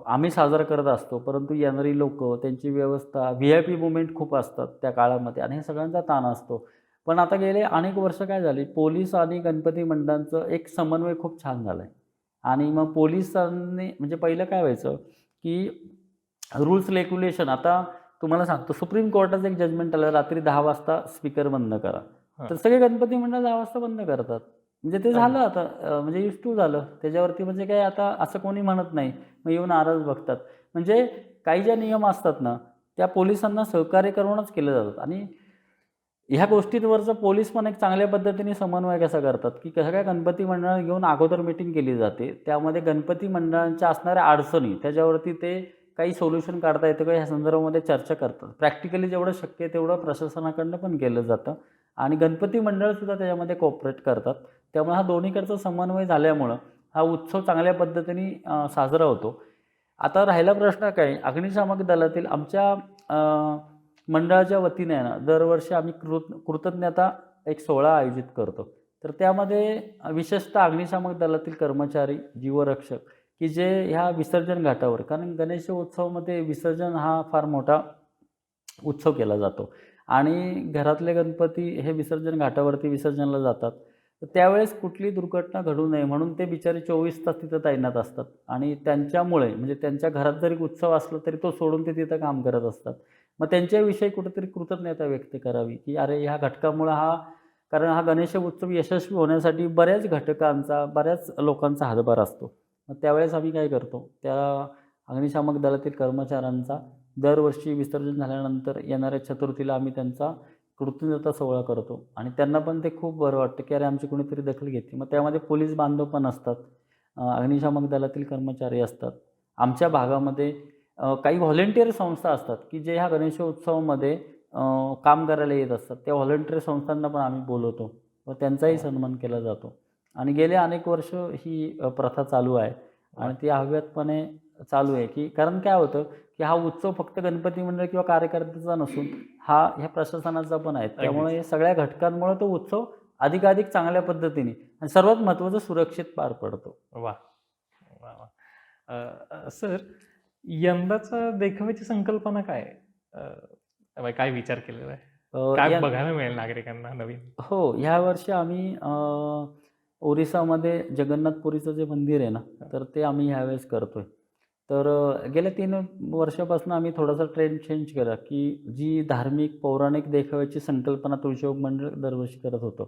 आम्ही साजरा करत असतो, परंतु येणारी लोकं, त्यांची व्यवस्था, व्ही-आय-पी मूव्हमेंट खूप असतात त्या काळामध्ये आणि हे सगळ्यांचा ताण असतो. पण आता गेले अनेक वर्ष काय झाली, पोलीस आणि गणपती मंडळांचं एक समन्वय खूप छान झाला आहे. आणि मग पोलिसांनी म्हणजे पहिलं काय व्हायचं, की रूल्स रेग्युलेशन आता तुम्हाला सांगतो सुप्रीम कोर्टाचं एक जजमेंट आलं रात्री 10 वाजता स्पीकर बंद करा. हां. तर सगळे गणपती मंडळ 10 वाजता बंद करतात. म्हणजे ते झालं अगदी. आता म्हणजे यूज्ड टू झालं. त्याच्यावरती म्हणजे काय आता असं कोणी म्हणत नाही. मग येऊन नाराज बघतात. म्हणजे काही ज्या नियम असतात ना, त्या पोलिसांना सहकार्य करूनच केले जातात आणि ह्या गोष्टींवरचं पोलीस पण एक चांगल्या पद्धतीने समन्वय कसा करतात, की सगळ्या गणपती मंडळाला घेऊन अगोदर मीटिंग केली जाते. त्यामध्ये गणपती मंडळांच्या असणाऱ्या अडचणी त्याच्यावरती ते काही सोल्युशन काढता येतं का ह्या संदर्भामध्ये चर्चा करतात. प्रॅक्टिकली जेवढं शक्य आहे तेवढं प्रशासनाकडनं पण केलं जातं आणि गणपती मंडळसुद्धा त्याच्यामध्ये कोऑपरेट करतात. त्यामुळे हा दोन्हीकडचा समन्वय झाल्यामुळं हा उत्सव चांगल्या पद्धतीने साजरा होतो. आता राहिला प्रश्न काय, अग्निशामक दलातील आमच्या मंडळाच्या वतीने आहे ना, दरवर्षी आम्ही कृतज्ञता एक सोहळा आयोजित करतो. तर त्यामध्ये विशेषतः अग्निशामक दलातील कर्मचारी, जीवरक्षक, की जे ह्या विसर्जन घाटावर कारण गणेशोत्सवामध्ये विसर्जन हा फार मोठा उत्सव केला जातो आणि घरातले गणपती हे विसर्जन घाटावरती विसर्जनला जातात. तर त्यावेळेस कुठली दुर्घटना घडू नये म्हणून ते बिचारे 24 तास तिथं तैनात असतात आणि त्यांच्यामुळे म्हणजे त्यांच्या घरात जरी उत्सव असला तरी तो सोडून ते तिथं काम करत असतात. मग त्यांच्याविषयी कुठेतरी कृतज्ञता व्यक्त करावी, की अरे ह्या घटकामुळं कारण हा गणेश उत्सव यशस्वी होण्यासाठी बऱ्याच घटकांचा, बऱ्याच लोकांचा हातभार असतो. मग त्यावेळेस आम्ही काय करतो, त्या अग्निशामक दलातील कर्मचाऱ्यांचा दरवर्षी विसर्जन झाल्यानंतर येणाऱ्या चतुर्थीला आम्ही त्यांचा कृतज्ञता सोहळा करतो आणि त्यांना पण ते खूप बरं वाटतं, की अरे आमची कोणीतरी दखल घेते. मग त्यामध्ये पोलीस बांधव पण असतात, अग्निशामक दलातील कर्मचारी असतात. आमच्या भागामध्ये काही व्हॉलंटिअर संस्था असतात, की जे ह्या गणेशोत्सवामध्ये काम करायला येत असतात. त्या व्हॉलंटिअर संस्थांना पण आम्ही बोलवतो व त्यांचाही हो. सन्मान केला जातो आणि गेले अनेक वर्ष ही प्रथा चालू आहे वाह! आणि ती अव्याहतपणे चालू आहे, की कारण काय होतं, की हा उत्सव फक्त गणपती मंडळ किंवा कार्यकर्त्याचा नसून हा ह्या प्रशासनाचा पण आहे. त्यामुळे अगदीच. हे सगळ्या घटकांमुळे तो उत्सव अधिकाधिक चांगल्या पद्धतीने आणि सर्वात महत्त्वाचं सुरक्षित पार पडतो. वाह! वाह, वाह! सर यंदाचा देखाव्याची संकल्पना काय आहे? काय विचार केलेला आहे? काय या बघायला मिळेल नागरिकांना नवीन? हो, ह्यावर्षी आम्ही ओरिसामध्ये जगन्नाथपुरीचं जे मंदिर आहे ना, तर ते आम्ही ह्यावेळेस करतोय. तर गेल्या 3 वर्षापासून आम्ही थोडासा ट्रेंड चेंज केला, की जी धार्मिक, पौराणिक देखाव्याची संकल्पना तुळशीबाग मंडळ दरवर्षी करत होतं.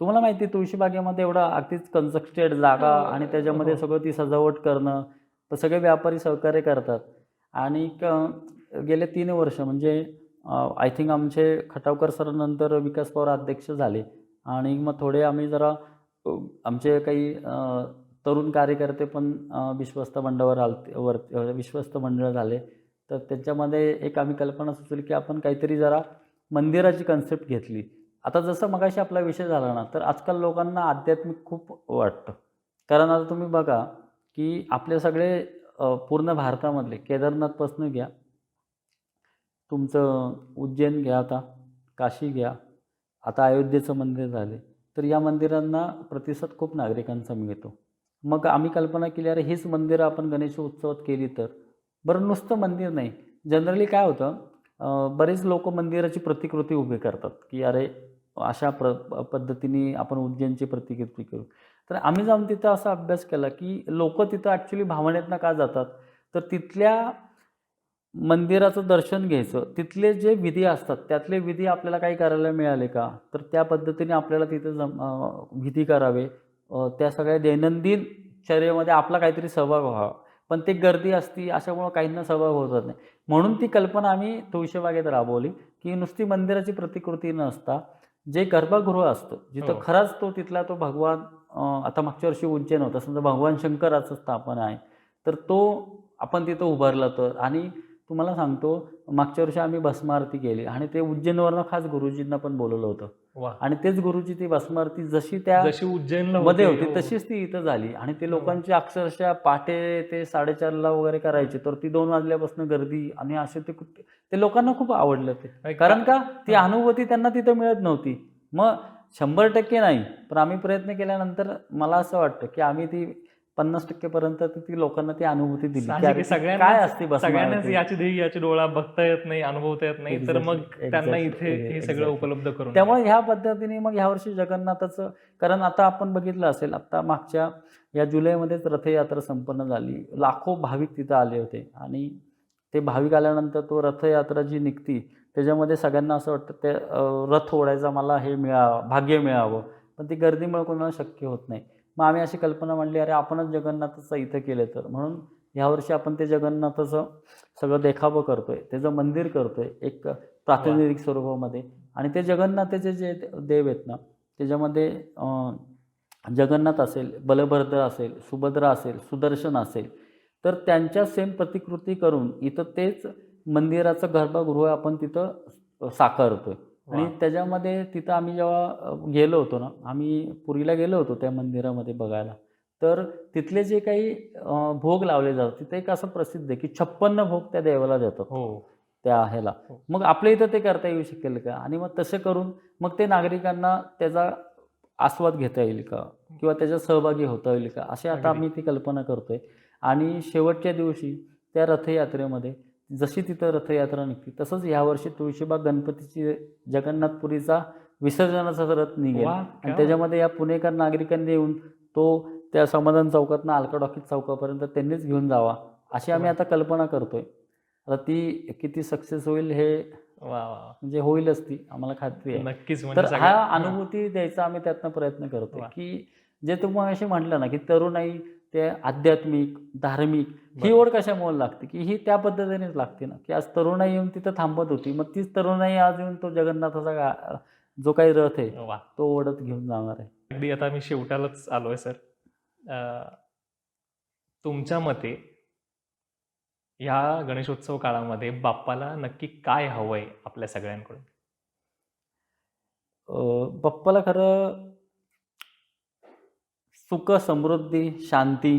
तुम्हाला माहिती आहे तुळशीबागेमध्ये एवढा अगदीच कन्स्ट्रक्टेड जागा आणि त्याच्यामध्ये हो. सगळं ती सजावट करणं, तर सगळे व्यापारी सहकार्य करतात आणि गेले 3 वर्ष म्हणजे आय थिंक आमचे खटावकर सरांनंतर विकास पवार अध्यक्ष झाले आणि मग थोडे आम्ही जरा आमचे काही तरुण कार्यकर्ते पण विश्वस्त मंडळावर विश्वस्त मंडळ झाले. तर त्याच्यामध्ये एक आम्ही कल्पना सुचवली, की आपण काहीतरी जरा मंदिराची कन्सेप्ट घेतली. आता जसं मगाशी आपला विषय झाला ना, तर आजकाल लोकांना आध्यात्मिक खूप वाटतं. कारण आता तुम्ही बघा, की आपले सगळे पूर्ण भारतामधले केदारनाथपासून घ्या तुमचं उज्जैन घ्या आता, काशी घ्या, आता अयोध्येचं मंदिर झाले. तर या मंदिरांना प्रतिसाद खूप नागरिकांचा मिळतो. मग आम्ही कल्पना केली, अरे हीच मंदिरं आपण गणेशोत्सवात केली तर? बरं नुसतं मंदिर नाही, जनरली काय होतं बरेच लोकं मंदिराची प्रतिकृती उभी करतात, की अरे अशा पद्धतीने आपण उज्जैनची प्रतिकृती करू. तर आम्ही जाऊन तिथं असा अभ्यास केला, की लोकं तिथं ॲक्चुअली भावनेतनं का जातात? तर तिथल्या मंदिराचं दर्शन घ्यायचं. तिथले जे विधी असतात, त्यातले विधी आपल्याला काही करायला मिळाले का? तर त्या पद्धतीने आपल्याला तिथे विधी करावे. त्या सगळ्या दैनंदिन चर्येमध्ये आपला काहीतरी सहभाग व्हावा. पण ते गर्दी असती, अशामुळं काहींना सहभाग होत नाही. म्हणून ती कल्पना आम्ही तुळशीबागेत राबवली, की नुसती मंदिराची प्रतिकृती न असता, जे गर्भगृह असतं, जिथं हो. खराच तिथला तो भगवान आता मागच्या वर्षी उज्जैन होता. समजा भगवान शंकराचं स्थापना आहे. तर तो आपण तिथं उभारला तर आणि तुम्हाला सांगतो, मागच्या वर्षी आम्ही भस्म आरती केली आणि ते उज्जैनवरनं खास गुरुजींना पण बोलावलं होतं. वा. आणि तेच गुरुची ती भस्मारती जशी त्या जशी उज्जैनला मध्ये होती, होती हो. तशीच ती इथं झाली. आणि ते लोकांची अक्षरशः पहाटे ते 4:30ला वगैरे करायचे, तर ती 2 वाजल्यापासून गर्दी. आणि असे ते लोकांना खूप आवडलं ते. कारण का ती अनुभूती त्यांना तिथं मिळत नव्हती. मग 100% नाही, पण आम्ही प्रयत्न केल्यानंतर मला असं वाटतं की आम्ही ती 50% पर्यंत ती लोकांना ती अनुभूती दिली की अरे ती काय असते सगळ्यांनाच भस्मारती. याची ध्येय याची डोळा बघता येत नाही, अनुभवता येत नाही, तर मग त्यांना इथे हे सगळं उपलब्ध करून त्यामुळे ह्या पद्धतीने मग ह्या वर्षी जगन्नाथाचं, कारण आता आपण बघितलं असेल, आता मागच्या या जुलैमध्येच रथयात्रा संपन्न झाली. लाखो भाविक तिथं आले होते. आणि ते भाविक आल्यानंतर तो रथयात्रा जी निघती त्याच्यामध्ये सगळ्यांना असं वाटतं ते रथ ओढायचा मला हे भाग्य मिळावं, पण ती गर्दीमुळे कोणाला शक्य होत नाही. मग आम्ही अशी कल्पना मांडली, अरे आपणच जगन्नाथाचं इथं केलं तर. म्हणून ह्यावर्षी आपण ते जगन्नाथाचं सगळं देखावं करतोय, त्याचं मंदिर करतोय एक प्रातिनिधिक स्वरूपामध्ये. आणि ते जगन्नाथाचे जे देव आहेत ना, त्याच्यामध्ये जगन्नाथ असेल, बलभद्र असेल, सुभद्रा असेल, सुदर्शन असेल, तर त्यांच्या सेम प्रतिकृती करून इथं तेच मंदिराचं गर्भगृह आपण तिथं साकारतोय. आणि त्याच्यामध्ये तिथं आम्ही जेव्हा गेलो होतो ना, आम्ही पुरीला गेलो होतो त्या मंदिरामध्ये बघायला, तर तिथले जे काही भोग लावले जातात, तिथे एक असं प्रसिद्ध आहे की 56 भोग त्या देवाला देतात त्या ह्याला. मग आपल्या इथं ते करता येऊ शकेल का? आणि मग तसे करून मग ते नागरिकांना त्याचा आस्वाद घेता येईल का, किंवा त्याच्यात सहभागी होता येईल का, अशी आता आम्ही ती कल्पना करतोय. आणि शेवटच्या दिवशी त्या रथयात्रेमध्ये जशी तिथं रथयात्रा निघते, तसंच यावर्षी तुळशीबाग गणपतीची जगन्नाथपुरीचा विसर्जनाचा रथ निघेल. आणि त्याच्यामध्ये या पुणेकर नागरिकांनी येऊन तो त्या समाधान चौकातनं अलका टॉकीज चौकापर्यंत त्यांनीच घेऊन जावा, अशी आम्ही आता कल्पना करतोय. आता ती किती सक्सेस होईल हे म्हणजे होईलच, ती आम्हाला खात्री आहे. नक्कीच. तर हा अनुभूती द्यायचा आम्ही त्यातनं प्रयत्न करतोय की जे तुम्ही अशी म्हटलं ना की तरुणाई ते आध्यात्मिक, धार्मिक, ही ओढ कशामुळे लागते की ही त्या पद्धतीनेच लागते ना, की आज तरुणाई येऊन तिथं थांबत होती, मग तीच तरुणाई आज येऊन तो जगन्नाथाचा जो काही रथ आहे तो ओढत घेऊन जाणार आहे. अगदी आता मी शेवटालाच आलोय सर. तुमच्या मते या गणेशोत्सव काळामध्ये बाप्पाला नक्की काय हवंय आपल्या सगळ्यांकडून? बाप्पाला खरं सुख, समृद्धी, शांती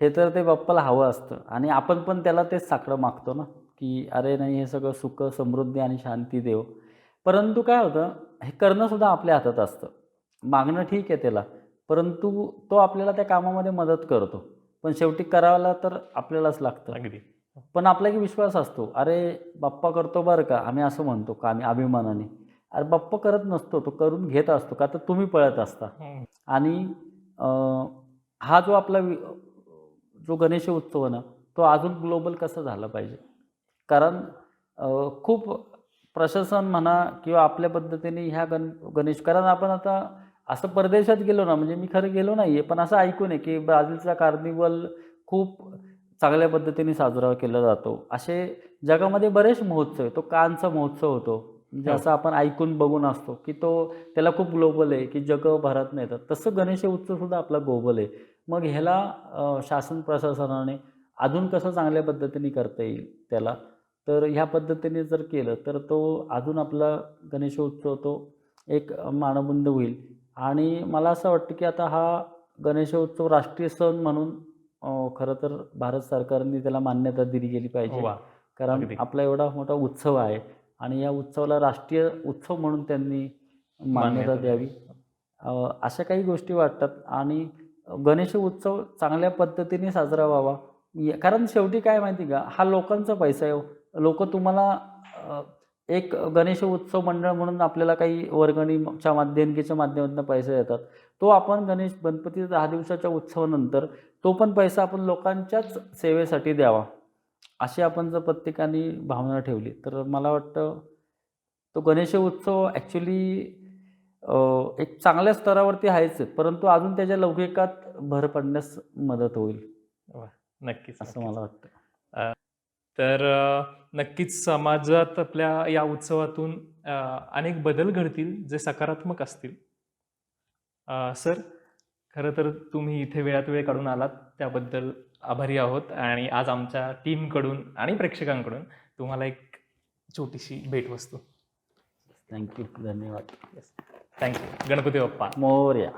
हे तर ते बाप्पाला हवं असतं. आणि आपण पण त्याला तेच साकडं मागतो ना, की अरे नाही, हे सगळं सुख, समृद्धी आणि शांती देव. परंतु काय होतं, हे करणंसुद्धा आपल्या हातात असतं. मागणं ठीक आहे त्याला, परंतु तो आपल्याला त्या कामामध्ये मदत करतो. पण शेवटी करायला तर आपल्यालाच लागतं. अगदी. पण आपला एक विश्वास असतो, अरे बाप्पा करतो बरं का, आम्ही असं म्हणतो का आम्ही अभिमानाने. अरे बाप्पा करत नसतो, तो करून घेत असतो, का तर तुम्ही पळत असता. आणि हा जो आपला जो गणेश उत्सव आहे ना, तो अजून ग्लोबल कसा झाला पाहिजे. कारण खूप प्रशासन म्हणा किंवा आपल्या पद्धतीने ह्या गणेश, कारण आपण आता असं परदेशात गेलो ना, म्हणजे मी खरं गेलो नाही आहे, पण असं ऐकून आहे की ब्राझीलचा कार्निवल खूप चांगल्या पद्धतीने साजरा केला जातो. असे जगामध्ये बरेच महोत्सव आहे. तो कानचा महोत्सव होतो, म्हणजे असं आपण ऐकून बघून असतो की त्याला खूप ग्लोबल आहे, की जगभरात येतात. तसं गणेश उत्सवसुद्धा आपला ग्लोबल आहे. मग ह्याला शासन प्रशासनाने अजून कसं चांगल्या पद्धतीने करता येईल त्याला, तर ह्या पद्धतीने जर केलं तर तो अजून आपला गणेशोत्सव तो एक मानवंद होईल. आणि मला असं वाटतं की आता हा गणेशोत्सव राष्ट्रीय सण म्हणून खरं तर भारत सरकारने त्याला मान्यता दिली गेली पाहिजे. कारण आपला एवढा मोठा उत्सव आहे आणि या उत्सवाला राष्ट्रीय उत्सव म्हणून त्यांनी मान्यता द्यावी. अशा काही गोष्टी वाटतात. आणि गणेश उत्सव चांगल्या पद्धतीने साजरा व्हावा. कारण शेवटी काय माहिती का, हा लोकांचा पैसा आहे. लोक तुम्हाला एक गणेश उत्सव मंडळ म्हणून आपल्याला काही वर्गणीच्या देणगीच्या माध्यमातून पैसे देतात. तो आपण गणपती 10 दिवसाच्या उत्सवानंतर तो पण पैसा आपण लोकांच्याच सेवेसाठी द्यावा, अशी आपण जर प्रत्येकाने भावना ठेवली तर मला वाटतं तो गणेश उत्सव ॲक्च्युली एक चांगल्या स्तरावरती आहेच, परंतु अजून त्याच्या लौकिकात भर पडण्यास मदत होईल. नक्कीच, असं मला वाटतं. तर नक्कीच समाजात आपल्या या उत्सवातून अनेक बदल घडतील जे सकारात्मक असतील. सर, खरं तर तुम्ही इथे वेळात वेळ काढून आलात त्याबद्दल आभारी आहोत. आणि आज आमच्या टीमकडून आणि प्रेक्षकांकडून तुम्हाला एक छोटीशी भेटवस्तू. थँक्यू, धन्यवाद. थँक्यू. गणपती बाप्पा मोरया.